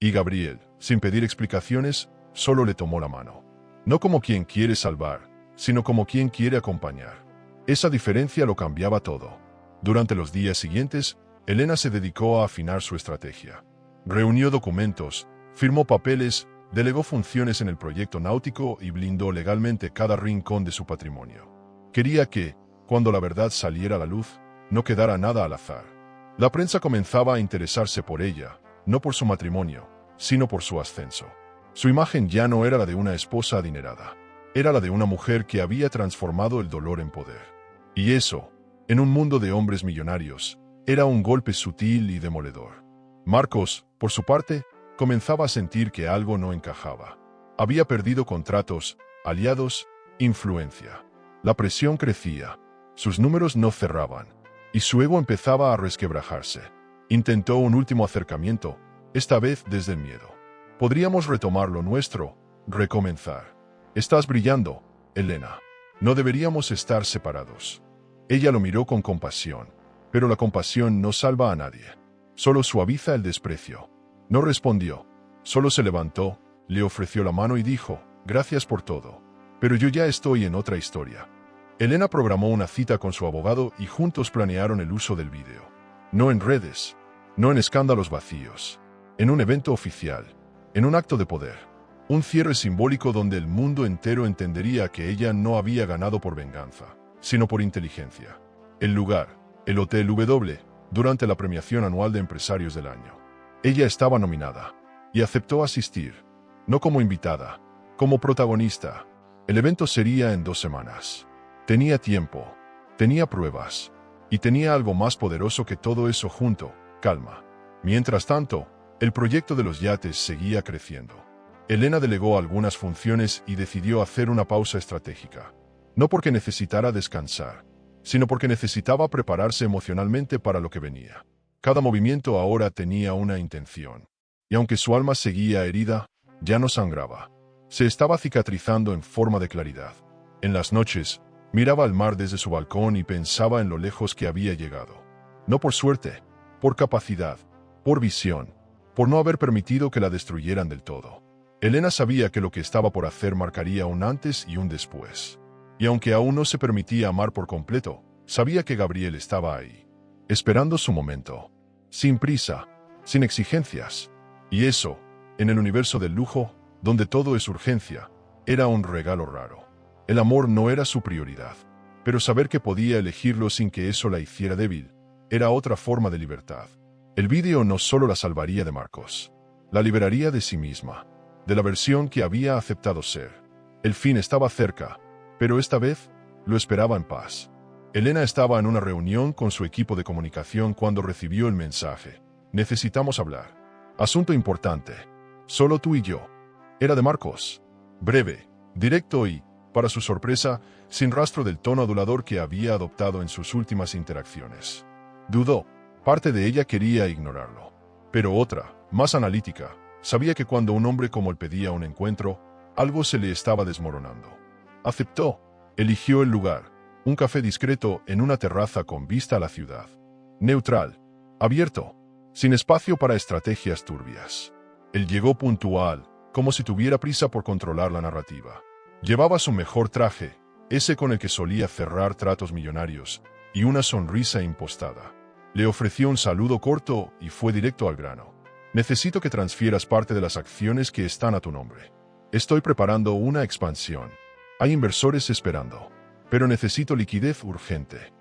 Y Gabriel, sin pedir explicaciones, solo le tomó la mano. No como quien quiere salvar, sino como quien quiere acompañar. Esa diferencia lo cambiaba todo. Durante los días siguientes, Elena se dedicó a afinar su estrategia. Reunió documentos, firmó papeles, delegó funciones en el proyecto náutico y blindó legalmente cada rincón de su patrimonio. Quería que, cuando la verdad saliera a la luz, no quedara nada al azar. La prensa comenzaba a interesarse por ella, no por su matrimonio, sino por su ascenso. Su imagen ya no era la de una esposa adinerada. Era la de una mujer que había transformado el dolor en poder. Y eso, en un mundo de hombres millonarios, era un golpe sutil y demoledor. Marcos, por su parte, comenzaba a sentir que algo no encajaba. Había perdido contratos, aliados, influencia. La presión crecía. Sus números no cerraban. Y su ego empezaba a resquebrajarse. Intentó un último acercamiento, esta vez desde el miedo. Podríamos retomar lo nuestro, recomenzar. Estás brillando, Elena. No deberíamos estar separados. Ella lo miró con compasión, pero la compasión no salva a nadie. Solo suaviza el desprecio. No respondió. Solo se levantó, le ofreció la mano y dijo: gracias por todo. Pero yo ya estoy en otra historia. Elena programó una cita con su abogado y juntos planearon el uso del vídeo. No en redes, no en escándalos vacíos, en un evento oficial, en un acto de poder, un cierre simbólico donde el mundo entero entendería que ella no había ganado por venganza, sino por inteligencia. El lugar, el Hotel W, durante la premiación anual de Empresarios del Año. Ella estaba nominada y aceptó asistir, no como invitada, como protagonista. El evento sería en 2 semanas. Tenía tiempo, tenía pruebas, y tenía algo más poderoso que todo eso junto: calma. Mientras tanto, el proyecto de los yates seguía creciendo. Elena delegó algunas funciones y decidió hacer una pausa estratégica. No porque necesitara descansar, sino porque necesitaba prepararse emocionalmente para lo que venía. Cada movimiento ahora tenía una intención. Y aunque su alma seguía herida, ya no sangraba. Se estaba cicatrizando en forma de claridad. En las noches, miraba al mar desde su balcón y pensaba en lo lejos que había llegado. No por suerte, por capacidad, por visión, por no haber permitido que la destruyeran del todo. Elena sabía que lo que estaba por hacer marcaría un antes y un después. Y aunque aún no se permitía amar por completo, sabía que Gabriel estaba ahí, esperando su momento, sin prisa, sin exigencias. Y eso, en el universo del lujo, donde todo es urgencia, era un regalo raro. El amor no era su prioridad, pero saber que podía elegirlo sin que eso la hiciera débil, era otra forma de libertad. El vídeo no solo la salvaría de Marcos, la liberaría de sí misma, de la versión que había aceptado ser. El fin estaba cerca, pero esta vez lo esperaba en paz. Elena estaba en una reunión con su equipo de comunicación cuando recibió el mensaje: necesitamos hablar. Asunto importante. Solo tú y yo. Era de Marcos. Breve, directo y, para su sorpresa, sin rastro del tono adulador que había adoptado en sus últimas interacciones. Dudó. Parte de ella quería ignorarlo. Pero otra, más analítica, sabía que cuando un hombre como él pedía un encuentro, algo se le estaba desmoronando. Aceptó. Eligió el lugar, un café discreto en una terraza con vista a la ciudad. Neutral, abierto, sin espacio para estrategias turbias. Él llegó puntual, como si tuviera prisa por controlar la narrativa. Llevaba su mejor traje, ese con el que solía cerrar tratos millonarios, y una sonrisa impostada. Le ofreció un saludo corto y fue directo al grano. Necesito que transfieras parte de las acciones que están a tu nombre. Estoy preparando una expansión. Hay inversores esperando, pero necesito liquidez urgente.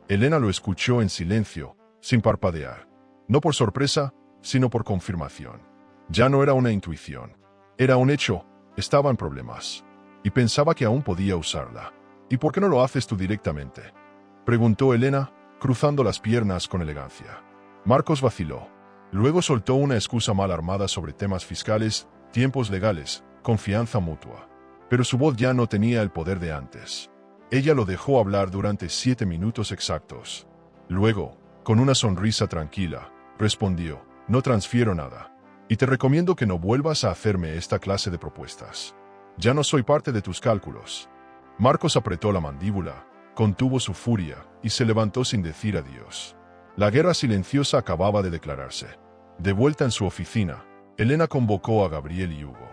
Elena lo escuchó en silencio, sin parpadear. No por sorpresa, sino por confirmación. Ya no era una intuición. Era un hecho, estaba en problemas. Y pensaba que aún podía usarla. ¿Y por qué no lo haces tú directamente?, preguntó Elena, cruzando las piernas con elegancia. Marcos vaciló. Luego soltó una excusa mal armada sobre temas fiscales, tiempos legales, confianza mutua. Pero su voz ya no tenía el poder de antes. Ella lo dejó hablar durante 7 minutos exactos. Luego, con una sonrisa tranquila, respondió: no transfiero nada. Y te recomiendo que no vuelvas a hacerme esta clase de propuestas. Ya no soy parte de tus cálculos. Marcos apretó la mandíbula, contuvo su furia y se levantó sin decir adiós. La guerra silenciosa acababa de declararse. De vuelta en su oficina, Elena convocó a Gabriel y Hugo.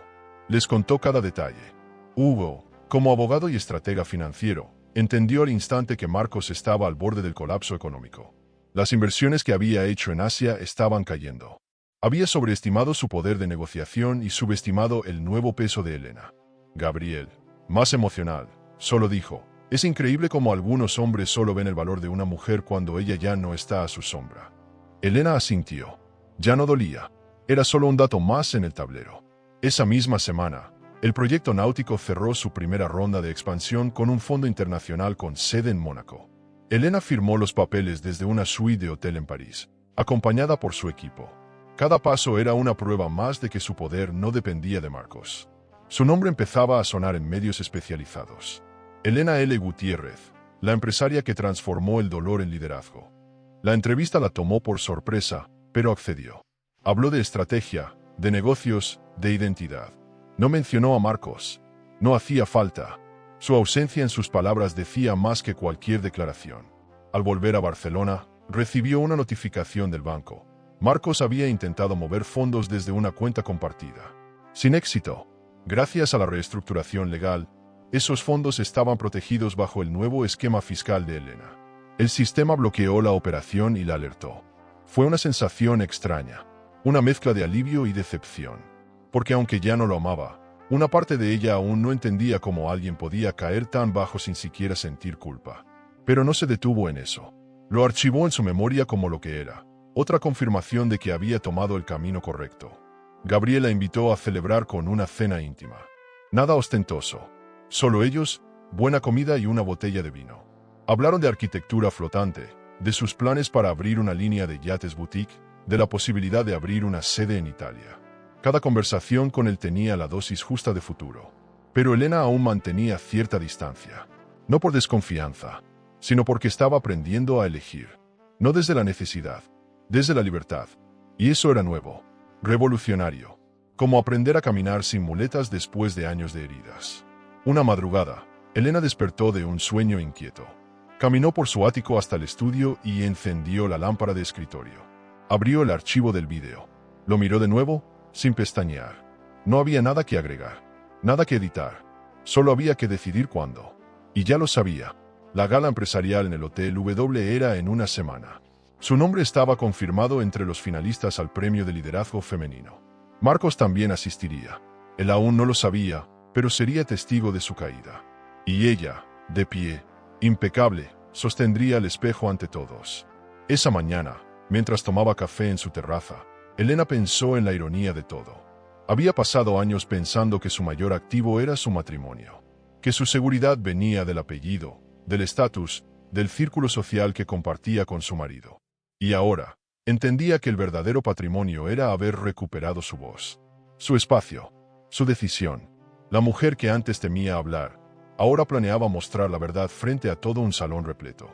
Les contó cada detalle. Hugo, como abogado y estratega financiero, entendió al instante que Marcos estaba al borde del colapso económico. Las inversiones que había hecho en Asia estaban cayendo. Había sobreestimado su poder de negociación y subestimado el nuevo peso de Elena. Gabriel, más emocional, solo dijo: es increíble cómo algunos hombres solo ven el valor de una mujer cuando ella ya no está a su sombra. Elena asintió. Ya no dolía. Era solo un dato más en el tablero. Esa misma semana, el proyecto náutico cerró su primera ronda de expansión con un fondo internacional con sede en Mónaco. Elena firmó los papeles desde una suite de hotel en París, acompañada por su equipo. Cada paso era una prueba más de que su poder no dependía de Marcos. Su nombre empezaba a sonar en medios especializados. Elena L. Gutiérrez, la empresaria que transformó el dolor en liderazgo. La entrevista la tomó por sorpresa, pero accedió. Habló de estrategia, de negocios, de identidad. No mencionó a Marcos. No hacía falta. Su ausencia en sus palabras decía más que cualquier declaración. Al volver a Barcelona, recibió una notificación del banco. Marcos había intentado mover fondos desde una cuenta compartida. Sin éxito. Gracias a la reestructuración legal, esos fondos estaban protegidos bajo el nuevo esquema fiscal de Elena. El sistema bloqueó la operación y la alertó. Fue una sensación extraña, una mezcla de alivio y decepción. Porque aunque ya no lo amaba, una parte de ella aún no entendía cómo alguien podía caer tan bajo sin siquiera sentir culpa. Pero no se detuvo en eso. Lo archivó en su memoria como lo que era, otra confirmación de que había tomado el camino correcto. Gabriel la invitó a celebrar con una cena íntima. Nada ostentoso. Solo ellos, buena comida y una botella de vino. Hablaron de arquitectura flotante, de sus planes para abrir una línea de yates boutique, de la posibilidad de abrir una sede en Italia. Cada conversación con él tenía la dosis justa de futuro. Pero Elena aún mantenía cierta distancia. No por desconfianza, sino porque estaba aprendiendo a elegir. No desde la necesidad, desde la libertad. Y eso era nuevo, revolucionario. Como aprender a caminar sin muletas después de años de heridas. Una madrugada, Elena despertó de un sueño inquieto. Caminó por su ático hasta el estudio y encendió la lámpara de escritorio. Abrió el archivo del vídeo. Lo miró de nuevo, sin pestañear. No había nada que agregar, nada que editar. Solo había que decidir cuándo. Y ya lo sabía. La gala empresarial en el Hotel W era en una semana. Su nombre estaba confirmado entre los finalistas al premio de liderazgo femenino. Marcos también asistiría. Él aún no lo sabía, pero sería testigo de su caída. Y ella, de pie, impecable, sostendría el espejo ante todos. Esa mañana, mientras tomaba café en su terraza, Elena pensó en la ironía de todo. Había pasado años pensando que su mayor activo era su matrimonio, que su seguridad venía del apellido, del estatus, del círculo social que compartía con su marido. Y ahora, entendía que el verdadero patrimonio era haber recuperado su voz, su espacio, su decisión. La mujer que antes temía hablar, ahora planeaba mostrar la verdad frente a todo un salón repleto.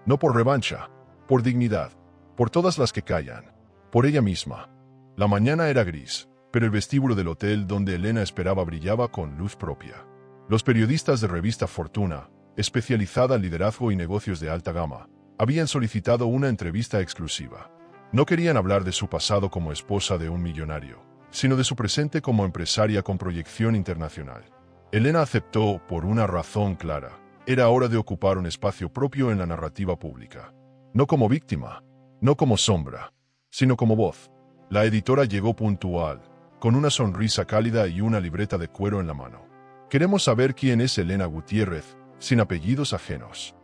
No por revancha, por dignidad, por todas las que callan, por ella misma. La mañana era gris, pero el vestíbulo del hotel donde Elena esperaba brillaba con luz propia. Los periodistas de revista Fortuna, especializada en liderazgo y negocios de alta gama, habían solicitado una entrevista exclusiva. No querían hablar de su pasado como esposa de un millonario, sino de su presente como empresaria con proyección internacional. Elena aceptó por una razón clara. Era hora de ocupar un espacio propio en la narrativa pública. No como víctima, no como sombra, sino como voz. La editora llegó puntual, con una sonrisa cálida y una libreta de cuero en la mano. Queremos saber quién es Elena Gutiérrez, sin apellidos ajenos.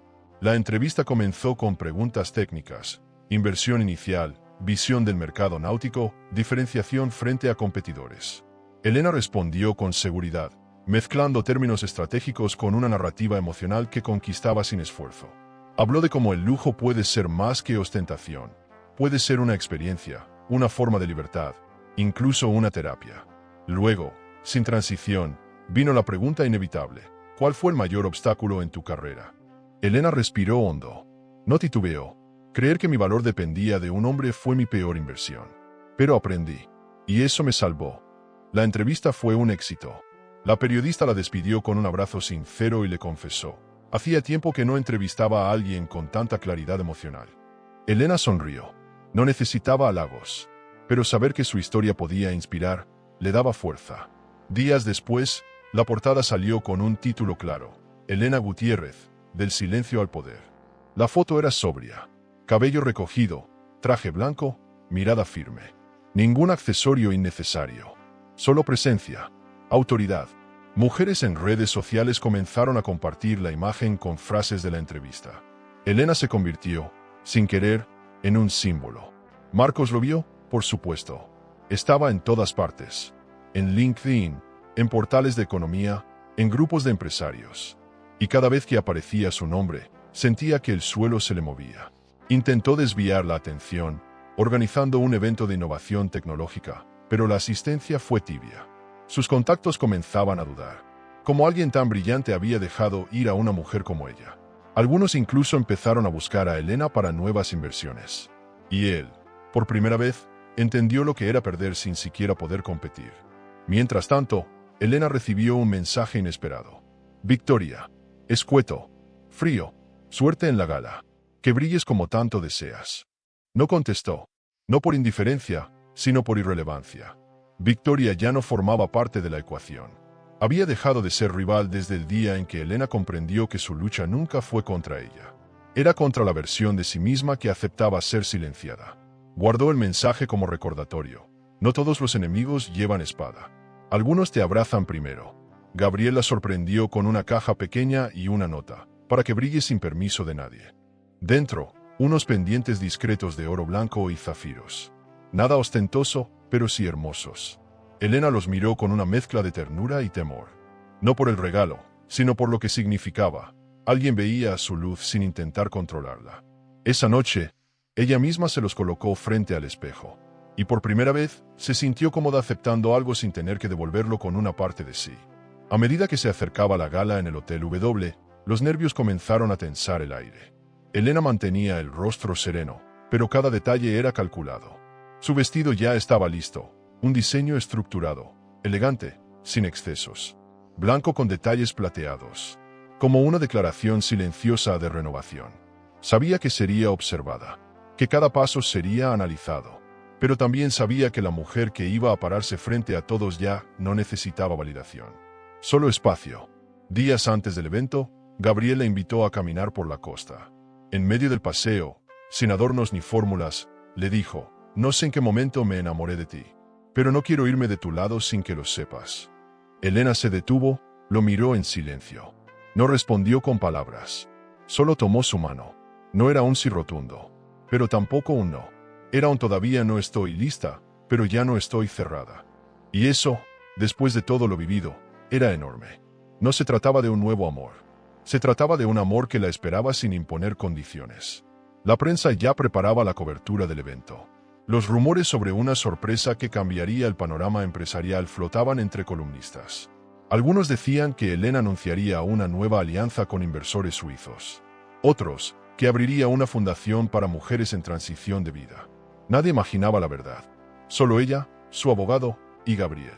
La entrevista comenzó con preguntas técnicas, inversión inicial, visión del mercado náutico, diferenciación frente a competidores. Elena respondió con seguridad, mezclando términos estratégicos con una narrativa emocional que conquistaba sin esfuerzo. Habló de cómo el lujo puede ser más que ostentación, puede ser una experiencia, una forma de libertad, incluso una terapia. Luego, sin transición, vino la pregunta inevitable: ¿cuál fue el mayor obstáculo en tu carrera? Elena respiró hondo. No titubeó. Creer que mi valor dependía de un hombre fue mi peor inversión. Pero aprendí. Y eso me salvó. La entrevista fue un éxito. La periodista la despidió con un abrazo sincero y le confesó: hacía tiempo que no entrevistaba a alguien con tanta claridad emocional. Elena sonrió. No necesitaba halagos, pero saber que su historia podía inspirar le daba fuerza. Días después, la portada salió con un título claro: Elena Gutiérrez, del silencio al poder. La foto era sobria. Cabello recogido, traje blanco, mirada firme. Ningún accesorio innecesario. Solo presencia, autoridad. Mujeres en redes sociales comenzaron a compartir la imagen con frases de la entrevista. Elena se convirtió, sin querer, en un símbolo. Marcos lo vio, por supuesto. Estaba en todas partes. En LinkedIn, en portales de economía, en grupos de empresarios. Y cada vez que aparecía su nombre, sentía que el suelo se le movía. Intentó desviar la atención, organizando un evento de innovación tecnológica, pero la asistencia fue tibia. Sus contactos comenzaban a dudar. ¿Cómo alguien tan brillante había dejado ir a una mujer como ella? Algunos incluso empezaron a buscar a Elena para nuevas inversiones. Y él, por primera vez, entendió lo que era perder sin siquiera poder competir. Mientras tanto, Elena recibió un mensaje inesperado. Victoria. Escueto. Frío. Suerte en la gala. Que brilles como tanto deseas. No contestó. No por indiferencia, sino por irrelevancia. Victoria ya no formaba parte de la ecuación. Había dejado de ser rival desde el día en que Elena comprendió que su lucha nunca fue contra ella. Era contra la versión de sí misma que aceptaba ser silenciada. Guardó el mensaje como recordatorio. No todos los enemigos llevan espada. Algunos te abrazan primero. Gabriel la sorprendió con una caja pequeña y una nota, para que brille sin permiso de nadie. Dentro, unos pendientes discretos de oro blanco y zafiros. Nada ostentoso, pero sí hermosos. Elena los miró con una mezcla de ternura y temor. No por el regalo, sino por lo que significaba. Alguien veía su luz sin intentar controlarla. Esa noche, ella misma se los colocó frente al espejo. Y por primera vez, se sintió cómoda aceptando algo sin tener que devolverlo con una parte de sí. A medida que se acercaba la gala en el Hotel W, los nervios comenzaron a tensar el aire. Elena mantenía el rostro sereno, pero cada detalle era calculado. Su vestido ya estaba listo, un diseño estructurado, elegante, sin excesos. Blanco con detalles plateados, como una declaración silenciosa de renovación. Sabía que sería observada, que cada paso sería analizado, pero también sabía que la mujer que iba a pararse frente a todos ya no necesitaba validación. Solo espacio. Días antes del evento, Gabriel la invitó a caminar por la costa. En medio del paseo, sin adornos ni fórmulas, le dijo: «No sé en qué momento me enamoré de ti, pero no quiero irme de tu lado sin que lo sepas». Elena se detuvo, lo miró en silencio. No respondió con palabras. Solo tomó su mano. No era un sí rotundo, pero tampoco un no. Era un todavía no estoy lista, pero ya no estoy cerrada. Y eso, después de todo lo vivido, era enorme. No se trataba de un nuevo amor. Se trataba de un amor que la esperaba sin imponer condiciones. La prensa ya preparaba la cobertura del evento. Los rumores sobre una sorpresa que cambiaría el panorama empresarial flotaban entre columnistas. Algunos decían que Elena anunciaría una nueva alianza con inversores suizos. Otros, que abriría una fundación para mujeres en transición de vida. Nadie imaginaba la verdad. Solo ella, su abogado y Gabriel.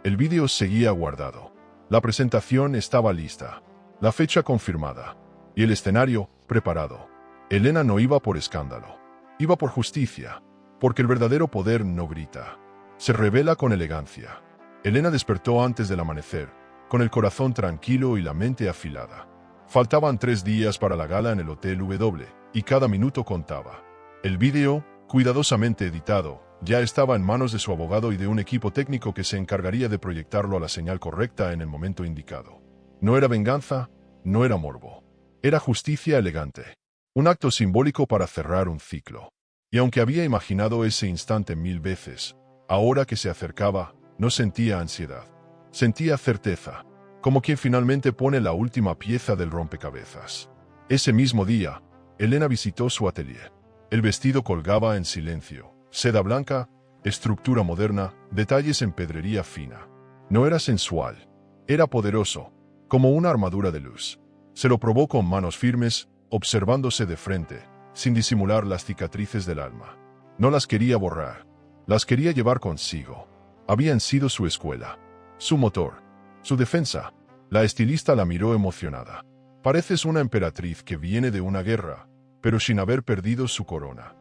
El vídeo seguía guardado. La presentación estaba lista. La fecha confirmada. Y el escenario preparado. Elena no iba por escándalo. Iba por justicia. Porque el verdadero poder no grita. Se revela con elegancia. Elena despertó antes del amanecer, con el corazón tranquilo y la mente afilada. Faltaban 3 días para la gala en el Hotel W, y cada minuto contaba. El vídeo, cuidadosamente editado, ya estaba en manos de su abogado y de un equipo técnico que se encargaría de proyectarlo a la señal correcta en el momento indicado. No era venganza, no era morbo. Era justicia elegante. Un acto simbólico para cerrar un ciclo. Y aunque había imaginado ese instante 1000 veces, ahora que se acercaba, no sentía ansiedad. Sentía certeza, como quien finalmente pone la última pieza del rompecabezas. Ese mismo día, Elena visitó su atelier. El vestido colgaba en silencio, seda blanca, estructura moderna, detalles en pedrería fina. No era sensual, era poderoso, como una armadura de luz. Se lo probó con manos firmes, observándose de frente, sin disimular las cicatrices del alma. No las quería borrar, las quería llevar consigo. Habían sido su escuela, su motor, su defensa. La estilista la miró emocionada. Pareces una emperatriz que viene de una guerra, pero sin haber perdido su corona.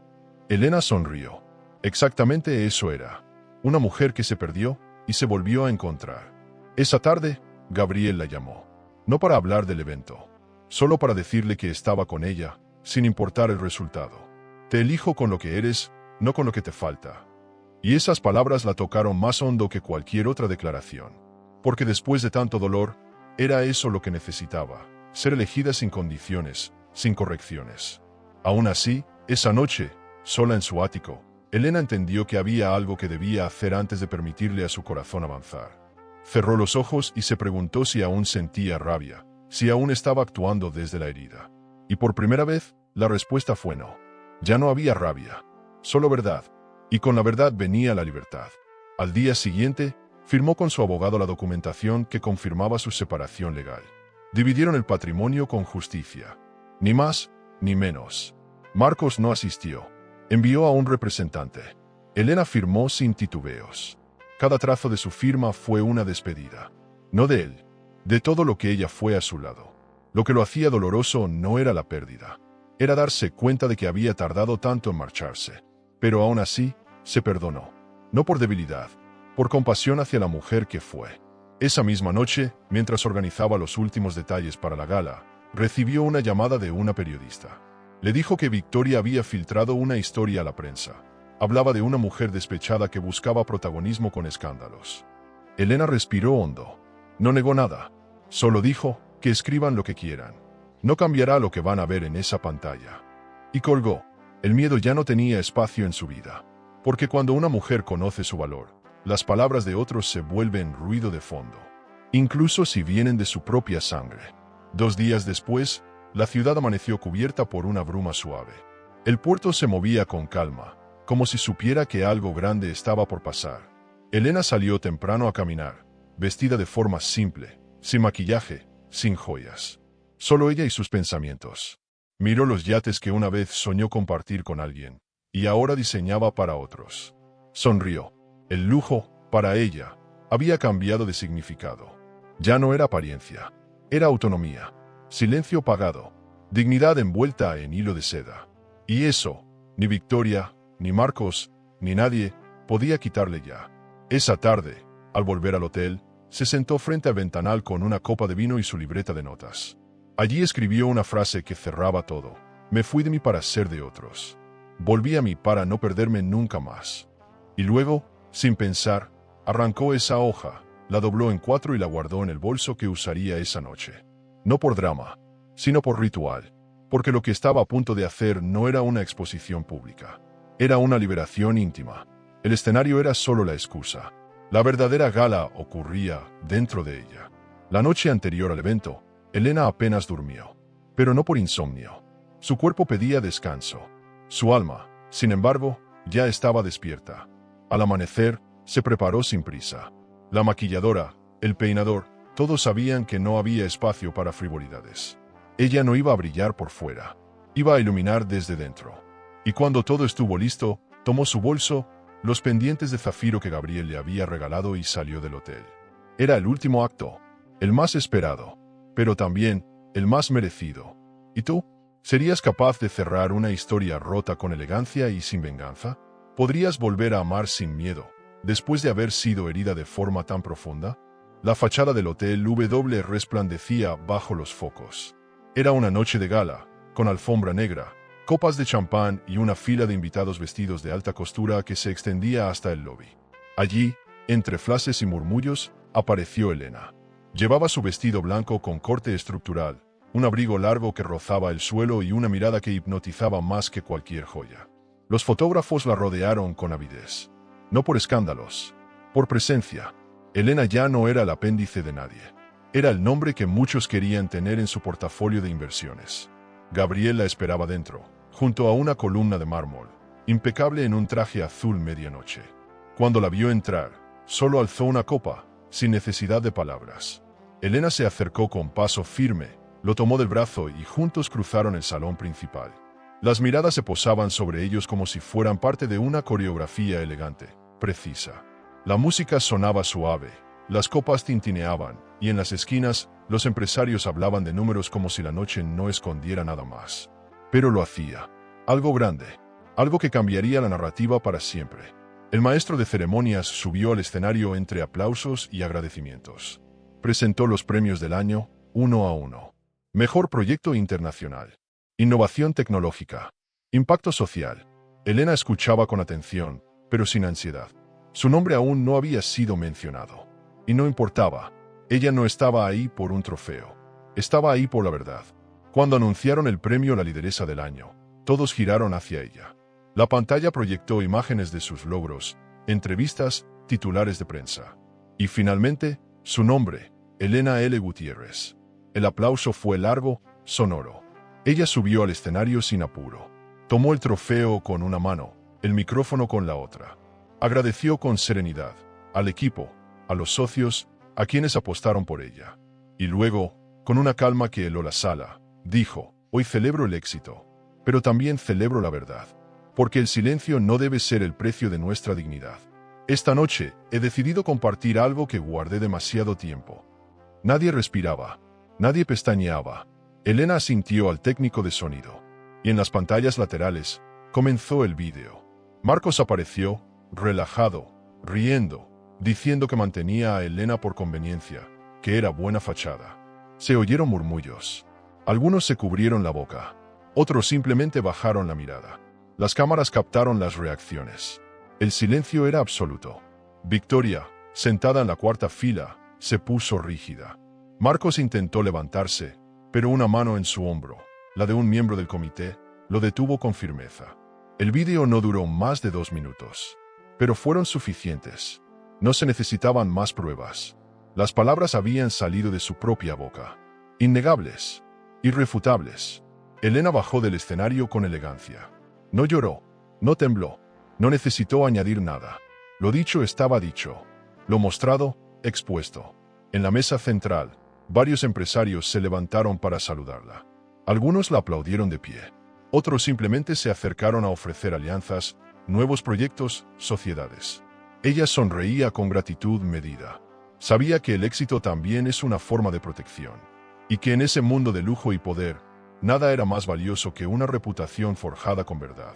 Elena sonrió. Exactamente eso era. Una mujer que se perdió y se volvió a encontrar. Esa tarde, Gabriel la llamó. No para hablar del evento, solo para decirle que estaba con ella, sin importar el resultado. Te elijo con lo que eres, no con lo que te falta. Y esas palabras la tocaron más hondo que cualquier otra declaración. Porque después de tanto dolor, era eso lo que necesitaba, ser elegida sin condiciones, sin correcciones. Aún así, esa noche, sola en su ático, Elena entendió que había algo que debía hacer antes de permitirle a su corazón avanzar. Cerró los ojos y se preguntó si aún sentía rabia, si aún estaba actuando desde la herida. Y por primera vez, la respuesta fue no. Ya no había rabia, solo verdad. Y con la verdad venía la libertad. Al día siguiente, firmó con su abogado la documentación que confirmaba su separación legal. Dividieron el patrimonio con justicia. Ni más, ni menos. Marcos no asistió. Envió a un representante. Elena firmó sin titubeos. Cada trazo de su firma fue una despedida. No de él, de todo lo que ella fue a su lado. Lo que lo hacía doloroso no era la pérdida. Era darse cuenta de que había tardado tanto en marcharse. Pero aún así, se perdonó. No por debilidad, por compasión hacia la mujer que fue. Esa misma noche, mientras organizaba los últimos detalles para la gala, recibió una llamada de una periodista. Le dijo que Victoria había filtrado una historia a la prensa. Hablaba de una mujer despechada que buscaba protagonismo con escándalos. Elena respiró hondo. No negó nada. Solo dijo que escriban lo que quieran. No cambiará lo que van a ver en esa pantalla. Y colgó. El miedo ya no tenía espacio en su vida. Porque cuando una mujer conoce su valor, las palabras de otros se vuelven ruido de fondo. Incluso si vienen de su propia sangre. 2 días después, la ciudad amaneció cubierta por una bruma suave. El puerto se movía con calma, como si supiera que algo grande estaba por pasar. Elena salió temprano a caminar, vestida de forma simple, sin maquillaje, sin joyas. Solo ella y sus pensamientos. Miró los yates que una vez soñó compartir con alguien, y ahora diseñaba para otros. Sonrió. El lujo, para ella, había cambiado de significado. Ya no era apariencia, era autonomía, silencio pagado, dignidad envuelta en hilo de seda. Y eso, ni Victoria, ni Marcos, ni nadie, podía quitarle ya. Esa tarde, al volver al hotel, se sentó frente al ventanal con una copa de vino y su libreta de notas. Allí escribió una frase que cerraba todo. Me fui de mí para ser de otros. Volví a mí para no perderme nunca más. Y luego, sin pensar, arrancó esa hoja, la dobló en 4 y la guardó en el bolso que usaría esa noche. No por drama, sino por ritual, porque lo que estaba a punto de hacer no era una exposición pública. Era una liberación íntima. El escenario era solo la excusa. La verdadera gala ocurría dentro de ella. La noche anterior al evento, Elena apenas durmió, pero no por insomnio. Su cuerpo pedía descanso. Su alma, sin embargo, ya estaba despierta. Al amanecer, se preparó sin prisa. La maquilladora, el peinador, todos sabían que no había espacio para frivolidades. Ella no iba a brillar por fuera, iba a iluminar desde dentro. Y cuando todo estuvo listo, tomó su bolso, los pendientes de zafiro que Gabriel le había regalado y salió del hotel. Era el último acto, el más esperado, pero también el más merecido. ¿Y tú? ¿Serías capaz de cerrar una historia rota con elegancia y sin venganza? ¿Podrías volver a amar sin miedo, después de haber sido herida de forma tan profunda? La fachada del Hotel W resplandecía bajo los focos. Era una noche de gala, con alfombra negra, copas de champán y una fila de invitados vestidos de alta costura que se extendía hasta el lobby. Allí, entre flashes y murmullos, apareció Elena. Llevaba su vestido blanco con corte estructural, un abrigo largo que rozaba el suelo y una mirada que hipnotizaba más que cualquier joya. Los fotógrafos la rodearon con avidez. No por escándalos, por presencia. Elena ya no era el apéndice de nadie. Era el nombre que muchos querían tener en su portafolio de inversiones. Gabriel la esperaba dentro, junto a una columna de mármol, impecable en un traje azul medianoche. Cuando la vio entrar, solo alzó una copa, sin necesidad de palabras. Elena se acercó con paso firme, lo tomó del brazo y juntos cruzaron el salón principal. Las miradas se posaban sobre ellos como si fueran parte de una coreografía elegante, precisa. La música sonaba suave, las copas tintineaban, y en las esquinas, los empresarios hablaban de números como si la noche no escondiera nada más. Pero lo hacía. Algo grande. Algo que cambiaría la narrativa para siempre. El maestro de ceremonias subió al escenario entre aplausos y agradecimientos. Presentó los premios del año, uno a uno. Mejor proyecto internacional. Innovación tecnológica. Impacto social. Elena escuchaba con atención, pero sin ansiedad. Su nombre aún no había sido mencionado. Y no importaba. Ella no estaba ahí por un trofeo. Estaba ahí por la verdad. Cuando anunciaron el premio La Lideresa del Año, todos giraron hacia ella. La pantalla proyectó imágenes de sus logros, entrevistas, titulares de prensa. Y finalmente, su nombre, Elena L. Gutiérrez. El aplauso fue largo, sonoro. Ella subió al escenario sin apuro. Tomó el trofeo con una mano, el micrófono con la otra. Agradeció con serenidad al equipo, a los socios, a quienes apostaron por ella. Y luego, con una calma que heló la sala, dijo, hoy celebro el éxito, pero también celebro la verdad, porque el silencio no debe ser el precio de nuestra dignidad. Esta noche he decidido compartir algo que guardé demasiado tiempo. Nadie respiraba, nadie pestañeaba. Elena asintió al técnico de sonido, y en las pantallas laterales comenzó el vídeo. Marcos apareció, relajado, riendo, diciendo que mantenía a Elena por conveniencia, que era buena fachada. Se oyeron murmullos. Algunos se cubrieron la boca, otros simplemente bajaron la mirada. Las cámaras captaron las reacciones. El silencio era absoluto. Victoria, sentada en la cuarta fila, se puso rígida. Marcos intentó levantarse, pero una mano en su hombro, la de un miembro del comité, lo detuvo con firmeza. El vídeo no duró más de 2 minutos, pero fueron suficientes. No se necesitaban más pruebas. Las palabras habían salido de su propia boca. Innegables, irrefutables. Elena bajó del escenario con elegancia. No lloró, no tembló, no necesitó añadir nada. Lo dicho estaba dicho. Lo mostrado, expuesto. En la mesa central, varios empresarios se levantaron para saludarla. Algunos la aplaudieron de pie. Otros simplemente se acercaron a ofrecer alianzas, nuevos proyectos, sociedades. Ella sonreía con gratitud medida. Sabía que el éxito también es una forma de protección. Y que en ese mundo de lujo y poder, nada era más valioso que una reputación forjada con verdad.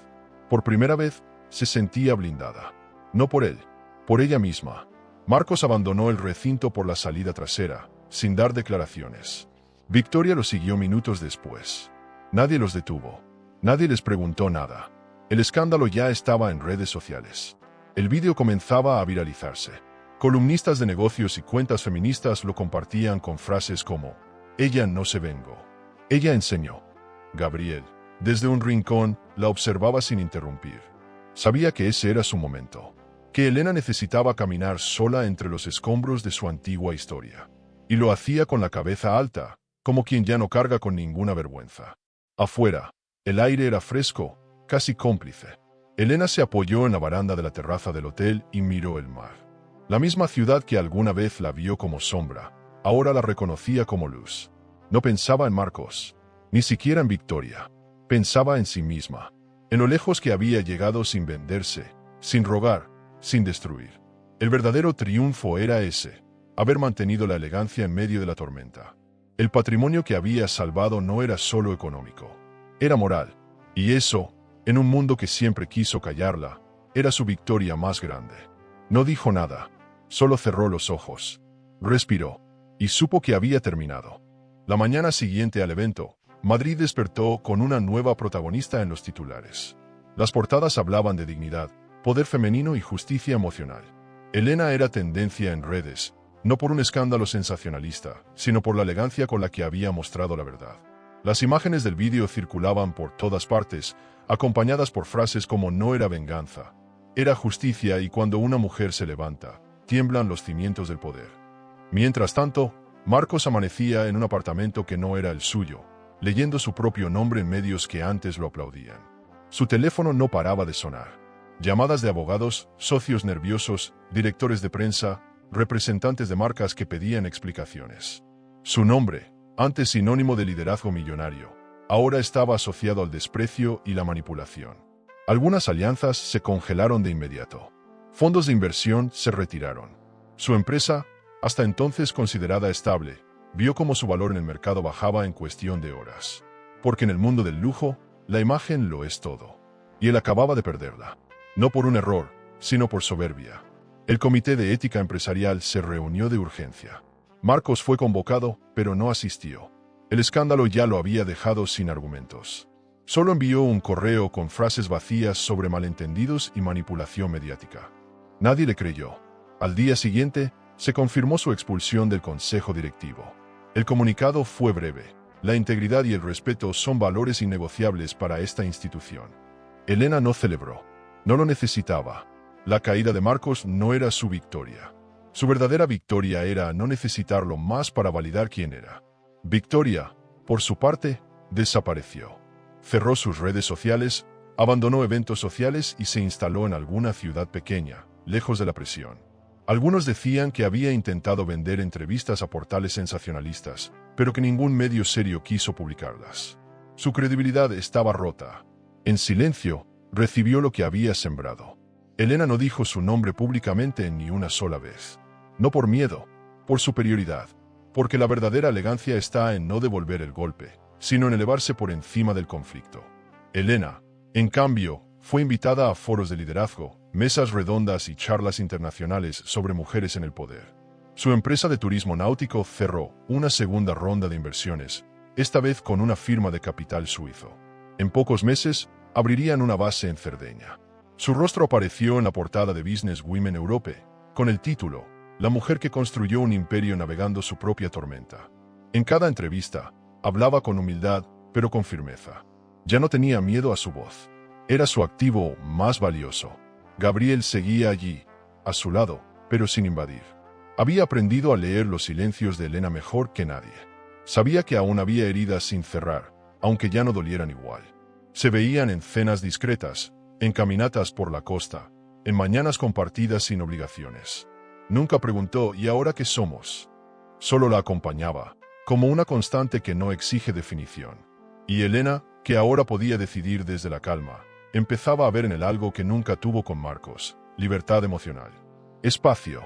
Por primera vez, se sentía blindada. No por él, por ella misma. Marcos abandonó el recinto por la salida trasera, sin dar declaraciones. Victoria lo siguió minutos después. Nadie los detuvo. Nadie les preguntó nada. El escándalo ya estaba en redes sociales. El vídeo comenzaba a viralizarse. Columnistas de negocios y cuentas feministas lo compartían con frases como: «Ella no se vengó. Ella enseñó». Gabriel, desde un rincón, la observaba sin interrumpir. Sabía que ese era su momento, que Elena necesitaba caminar sola entre los escombros de su antigua historia. Y lo hacía con la cabeza alta, como quien ya no carga con ninguna vergüenza. Afuera, el aire era fresco, casi cómplice. Elena se apoyó en la baranda de la terraza del hotel y miró el mar. La misma ciudad que alguna vez la vio como sombra, ahora la reconocía como luz. No pensaba en Marcos, ni siquiera en Victoria. Pensaba en sí misma, en lo lejos que había llegado sin venderse, sin rogar, sin destruir. El verdadero triunfo era ese, haber mantenido la elegancia en medio de la tormenta. El patrimonio que había salvado no era solo económico, era moral, y eso, en un mundo que siempre quiso callarla, era su victoria más grande. No dijo nada, solo cerró los ojos, respiró, y supo que había terminado. La mañana siguiente al evento, Madrid despertó con una nueva protagonista en los titulares. Las portadas hablaban de dignidad, poder femenino y justicia emocional. Elena era tendencia en redes, no por un escándalo sensacionalista, sino por la elegancia con la que había mostrado la verdad. Las imágenes del vídeo circulaban por todas partes, acompañadas por frases como «no era venganza», «era justicia» y «cuando una mujer se levanta, tiemblan los cimientos del poder». Mientras tanto, Marcos amanecía en un apartamento que no era el suyo, leyendo su propio nombre en medios que antes lo aplaudían. Su teléfono no paraba de sonar. Llamadas de abogados, socios nerviosos, directores de prensa, representantes de marcas que pedían explicaciones. Su nombre, antes sinónimo de liderazgo millonario, ahora estaba asociado al desprecio y la manipulación. Algunas alianzas se congelaron de inmediato. Fondos de inversión se retiraron. Su empresa, hasta entonces considerada estable, vio cómo su valor en el mercado bajaba en cuestión de horas. Porque en el mundo del lujo, la imagen lo es todo. Y él acababa de perderla. No por un error, sino por soberbia. El Comité de Ética Empresarial se reunió de urgencia. Marcos fue convocado, pero no asistió. El escándalo ya lo había dejado sin argumentos. Solo envió un correo con frases vacías sobre malentendidos y manipulación mediática. Nadie le creyó. Al día siguiente, se confirmó su expulsión del consejo directivo. El comunicado fue breve. La integridad y el respeto son valores innegociables para esta institución. Elena no celebró. No lo necesitaba. La caída de Marcos no era su victoria. Su verdadera victoria era no necesitarlo más para validar quién era. Victoria, por su parte, desapareció. Cerró sus redes sociales, abandonó eventos sociales y se instaló en alguna ciudad pequeña, lejos de la presión. Algunos decían que había intentado vender entrevistas a portales sensacionalistas, pero que ningún medio serio quiso publicarlas. Su credibilidad estaba rota. En silencio, recibió lo que había sembrado. Elena no dijo su nombre públicamente ni una sola vez. No por miedo, por superioridad, porque la verdadera elegancia está en no devolver el golpe, sino en elevarse por encima del conflicto. Elena, en cambio, fue invitada a foros de liderazgo, mesas redondas y charlas internacionales sobre mujeres en el poder. Su empresa de turismo náutico cerró una segunda ronda de inversiones, esta vez con una firma de capital suizo. En pocos meses, abrirían una base en Cerdeña. Su rostro apareció en la portada de Business Women Europe, con el título La mujer que construyó un imperio navegando su propia tormenta. En cada entrevista, hablaba con humildad, pero con firmeza. Ya no tenía miedo a su voz. Era su activo más valioso. Gabriel seguía allí, a su lado, pero sin invadir. Había aprendido a leer los silencios de Elena mejor que nadie. Sabía que aún había heridas sin cerrar, aunque ya no dolieran igual. Se veían en cenas discretas, en caminatas por la costa, en mañanas compartidas sin obligaciones. Nunca preguntó ¿y ahora qué somos? Solo la acompañaba, como una constante que no exige definición. Y Elena, que ahora podía decidir desde la calma, empezaba a ver en él algo que nunca tuvo con Marcos: libertad emocional. Espacio.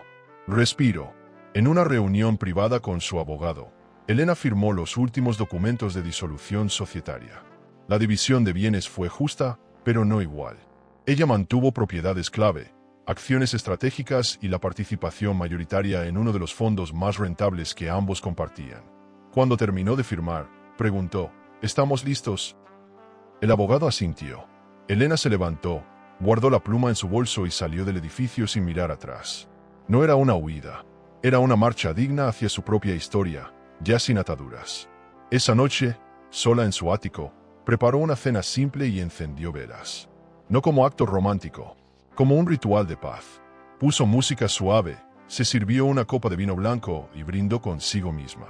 Respiro. En una reunión privada con su abogado, Elena firmó los últimos documentos de disolución societaria. La división de bienes fue justa, pero no igual. Ella mantuvo propiedades clave, acciones estratégicas y la participación mayoritaria en uno de los fondos más rentables que ambos compartían. Cuando terminó de firmar, preguntó: ¿estamos listos? El abogado asintió. Elena se levantó, guardó la pluma en su bolso y salió del edificio sin mirar atrás. No era una huida, era una marcha digna hacia su propia historia, ya sin ataduras. Esa noche, sola en su ático, preparó una cena simple y encendió velas. No como acto romántico, como un ritual de paz. Puso música suave, se sirvió una copa de vino blanco y brindó consigo misma.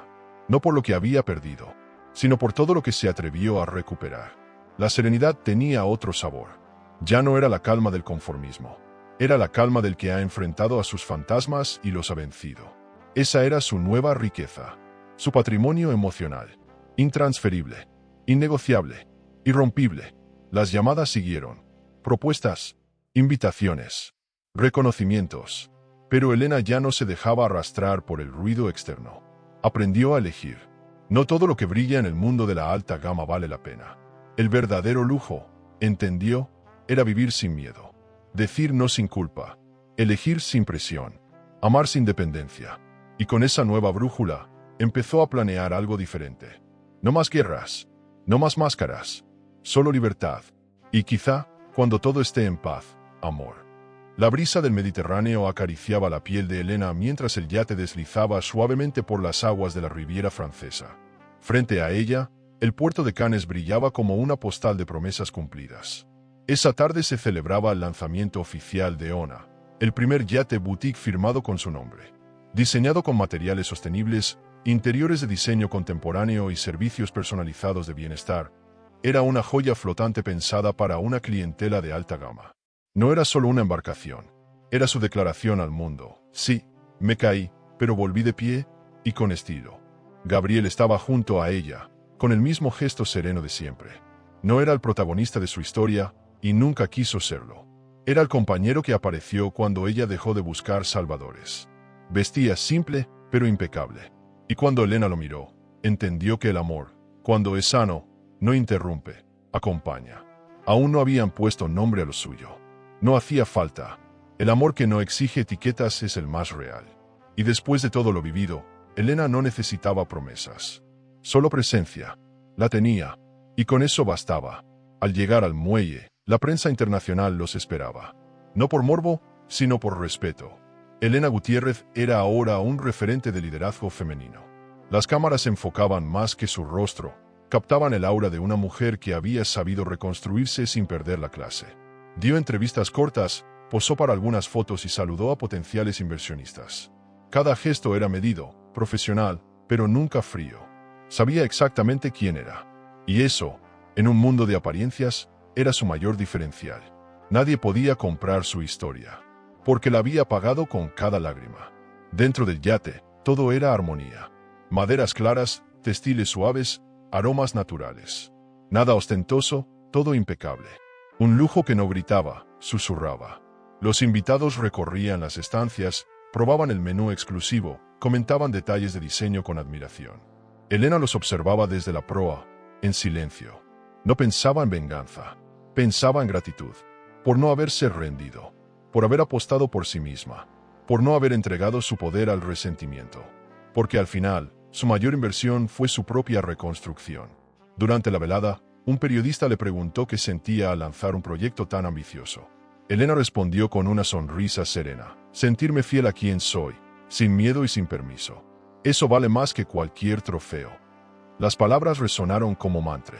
No por lo que había perdido, sino por todo lo que se atrevió a recuperar. La serenidad tenía otro sabor. Ya no era la calma del conformismo. Era la calma del que ha enfrentado a sus fantasmas y los ha vencido. Esa era su nueva riqueza. Su patrimonio emocional. Intransferible. Innegociable. Irrompible. Las llamadas siguieron. Propuestas. Invitaciones. Reconocimientos. Pero Elena ya no se dejaba arrastrar por el ruido externo. Aprendió a elegir. No todo lo que brilla en el mundo de la alta gama vale la pena. El verdadero lujo, entendió, era vivir sin miedo. Decir no sin culpa. Elegir sin presión. Amar sin dependencia. Y con esa nueva brújula, empezó a planear algo diferente. No más guerras. No más máscaras. Solo libertad. Y quizá, cuando todo esté en paz, amor. La brisa del Mediterráneo acariciaba la piel de Elena mientras el yate deslizaba suavemente por las aguas de la Riviera francesa. Frente a ella, el puerto de Cannes brillaba como una postal de promesas cumplidas. Esa tarde se celebraba el lanzamiento oficial de Ona, el primer yate boutique firmado con su nombre. Diseñado con materiales sostenibles, interiores de diseño contemporáneo y servicios personalizados de bienestar, era una joya flotante pensada para una clientela de alta gama. No era solo una embarcación, era su declaración al mundo. Sí, me caí, pero volví de pie, y con estilo. Gabriel estaba junto a ella, con el mismo gesto sereno de siempre. No era el protagonista de su historia, y nunca quiso serlo. Era el compañero que apareció cuando ella dejó de buscar salvadores. Vestía simple, pero impecable. Y cuando Elena lo miró, entendió que el amor, cuando es sano, no interrumpe, acompaña. Aún no habían puesto nombre a lo suyo. No hacía falta. El amor que no exige etiquetas es el más real. Y después de todo lo vivido, Elena no necesitaba promesas. Solo presencia. La tenía. Y con eso bastaba. Al llegar al muelle, la prensa internacional los esperaba. No por morbo, sino por respeto. Elena Gutiérrez era ahora un referente de liderazgo femenino. Las cámaras enfocaban más que su rostro, captaban el aura de una mujer que había sabido reconstruirse sin perder la clase. Dio entrevistas cortas, posó para algunas fotos y saludó a potenciales inversionistas. Cada gesto era medido, profesional, pero nunca frío. Sabía exactamente quién era. Y eso, en un mundo de apariencias, era su mayor diferencial. Nadie podía comprar su historia, porque la había pagado con cada lágrima. Dentro del yate, todo era armonía. Maderas claras, textiles suaves, aromas naturales. Nada ostentoso, todo impecable. Un lujo que no gritaba, susurraba. Los invitados recorrían las estancias, probaban el menú exclusivo, comentaban detalles de diseño con admiración. Elena los observaba desde la proa, en silencio. No pensaba en venganza, pensaba en gratitud, por no haberse rendido, por haber apostado por sí misma, por no haber entregado su poder al resentimiento, porque al final, su mayor inversión fue su propia reconstrucción. Durante la velada, Un periodista le preguntó qué sentía al lanzar un proyecto tan ambicioso. Elena respondió con una sonrisa serena: sentirme fiel a quien soy, sin miedo y sin permiso. Eso vale más que cualquier trofeo. Las palabras resonaron como mantra.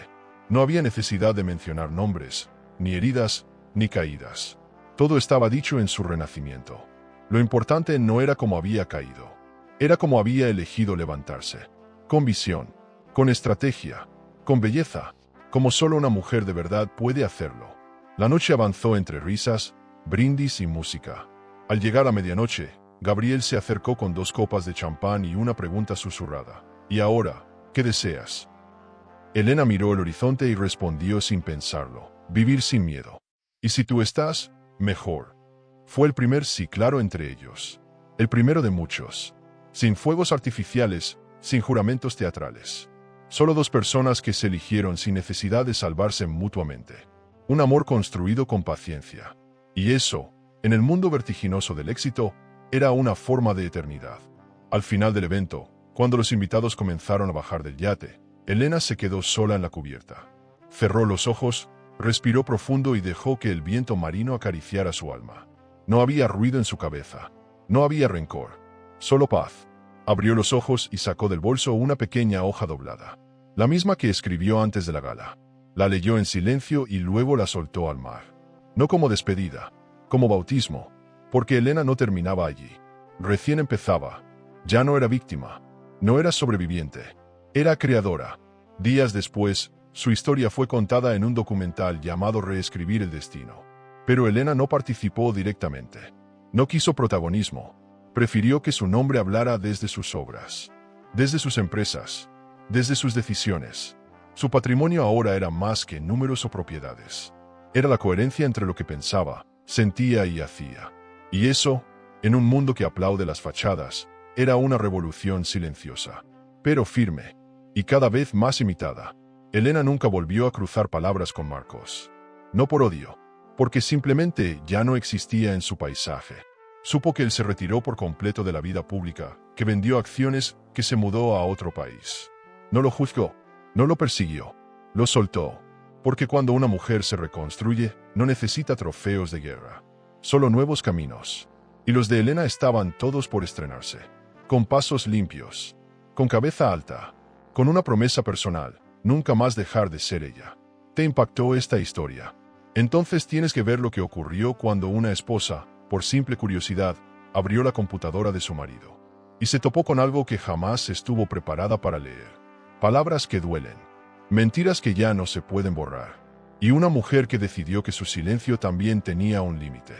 No había necesidad de mencionar nombres, ni heridas, ni caídas. Todo estaba dicho en su renacimiento. Lo importante no era cómo había caído, era cómo había elegido levantarse. Con visión, con estrategia, con belleza, como solo una mujer de verdad puede hacerlo. La noche avanzó entre risas, brindis y música. Al llegar a medianoche, Gabriel se acercó con 2 copas de champán y una pregunta susurrada. ¿Y ahora, qué deseas? Elena miró el horizonte y respondió sin pensarlo: vivir sin miedo. Y si tú estás, mejor. Fue el primer sí claro entre ellos. El primero de muchos. Sin fuegos artificiales, sin juramentos teatrales. Solo 2 personas que se eligieron sin necesidad de salvarse mutuamente. Un amor construido con paciencia. Y eso, en el mundo vertiginoso del éxito, era una forma de eternidad. Al final del evento, cuando los invitados comenzaron a bajar del yate, Elena se quedó sola en la cubierta. Cerró los ojos, respiró profundo y dejó que el viento marino acariciara su alma. No había ruido en su cabeza. No había rencor. Solo paz. Abrió los ojos y sacó del bolso una pequeña hoja doblada. La misma que escribió antes de la gala. La leyó en silencio y luego la soltó al mar. No como despedida, como bautismo, porque Elena no terminaba allí. Recién empezaba. Ya no era víctima. No era sobreviviente. Era creadora. Días después, su historia fue contada en un documental llamado Reescribir el Destino. Pero Elena no participó directamente. No quiso protagonismo. Prefirió que su nombre hablara desde sus obras, desde sus empresas, desde sus decisiones. Su patrimonio ahora era más que números o propiedades. Era la coherencia entre lo que pensaba, sentía y hacía. Y eso, en un mundo que aplaude las fachadas, era una revolución silenciosa, pero firme, y cada vez más imitada. Elena nunca volvió a cruzar palabras con Marcos. No por odio, porque simplemente ya no existía en su paisaje. Supo que él se retiró por completo de la vida pública, que vendió acciones, que se mudó a otro país. No lo juzgó, no lo persiguió, lo soltó, porque cuando una mujer se reconstruye, no necesita trofeos de guerra, solo nuevos caminos. Y los de Elena estaban todos por estrenarse, con pasos limpios, con cabeza alta, con una promesa personal: nunca más dejar de ser ella. ¿Te impactó esta historia? Entonces tienes que ver lo que ocurrió cuando una esposa, por simple curiosidad, abrió la computadora de su marido y se topó con algo que jamás estuvo preparada para leer. Palabras que duelen, mentiras que ya no se pueden borrar, y una mujer que decidió que su silencio también tenía un límite.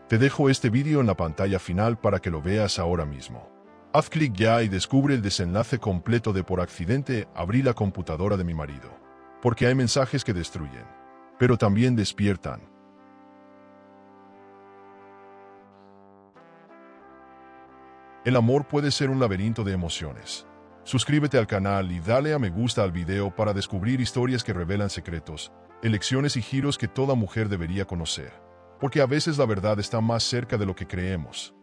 Te dejo este vídeo en la pantalla final para que lo veas ahora mismo. Haz clic ya y descubre el desenlace completo de Por accidente abrí la computadora de mi marido. Porque hay mensajes que destruyen, pero también despiertan. El amor puede ser un laberinto de emociones. Suscríbete al canal y dale a me gusta al video para descubrir historias que revelan secretos, elecciones y giros que toda mujer debería conocer. Porque a veces la verdad está más cerca de lo que creemos.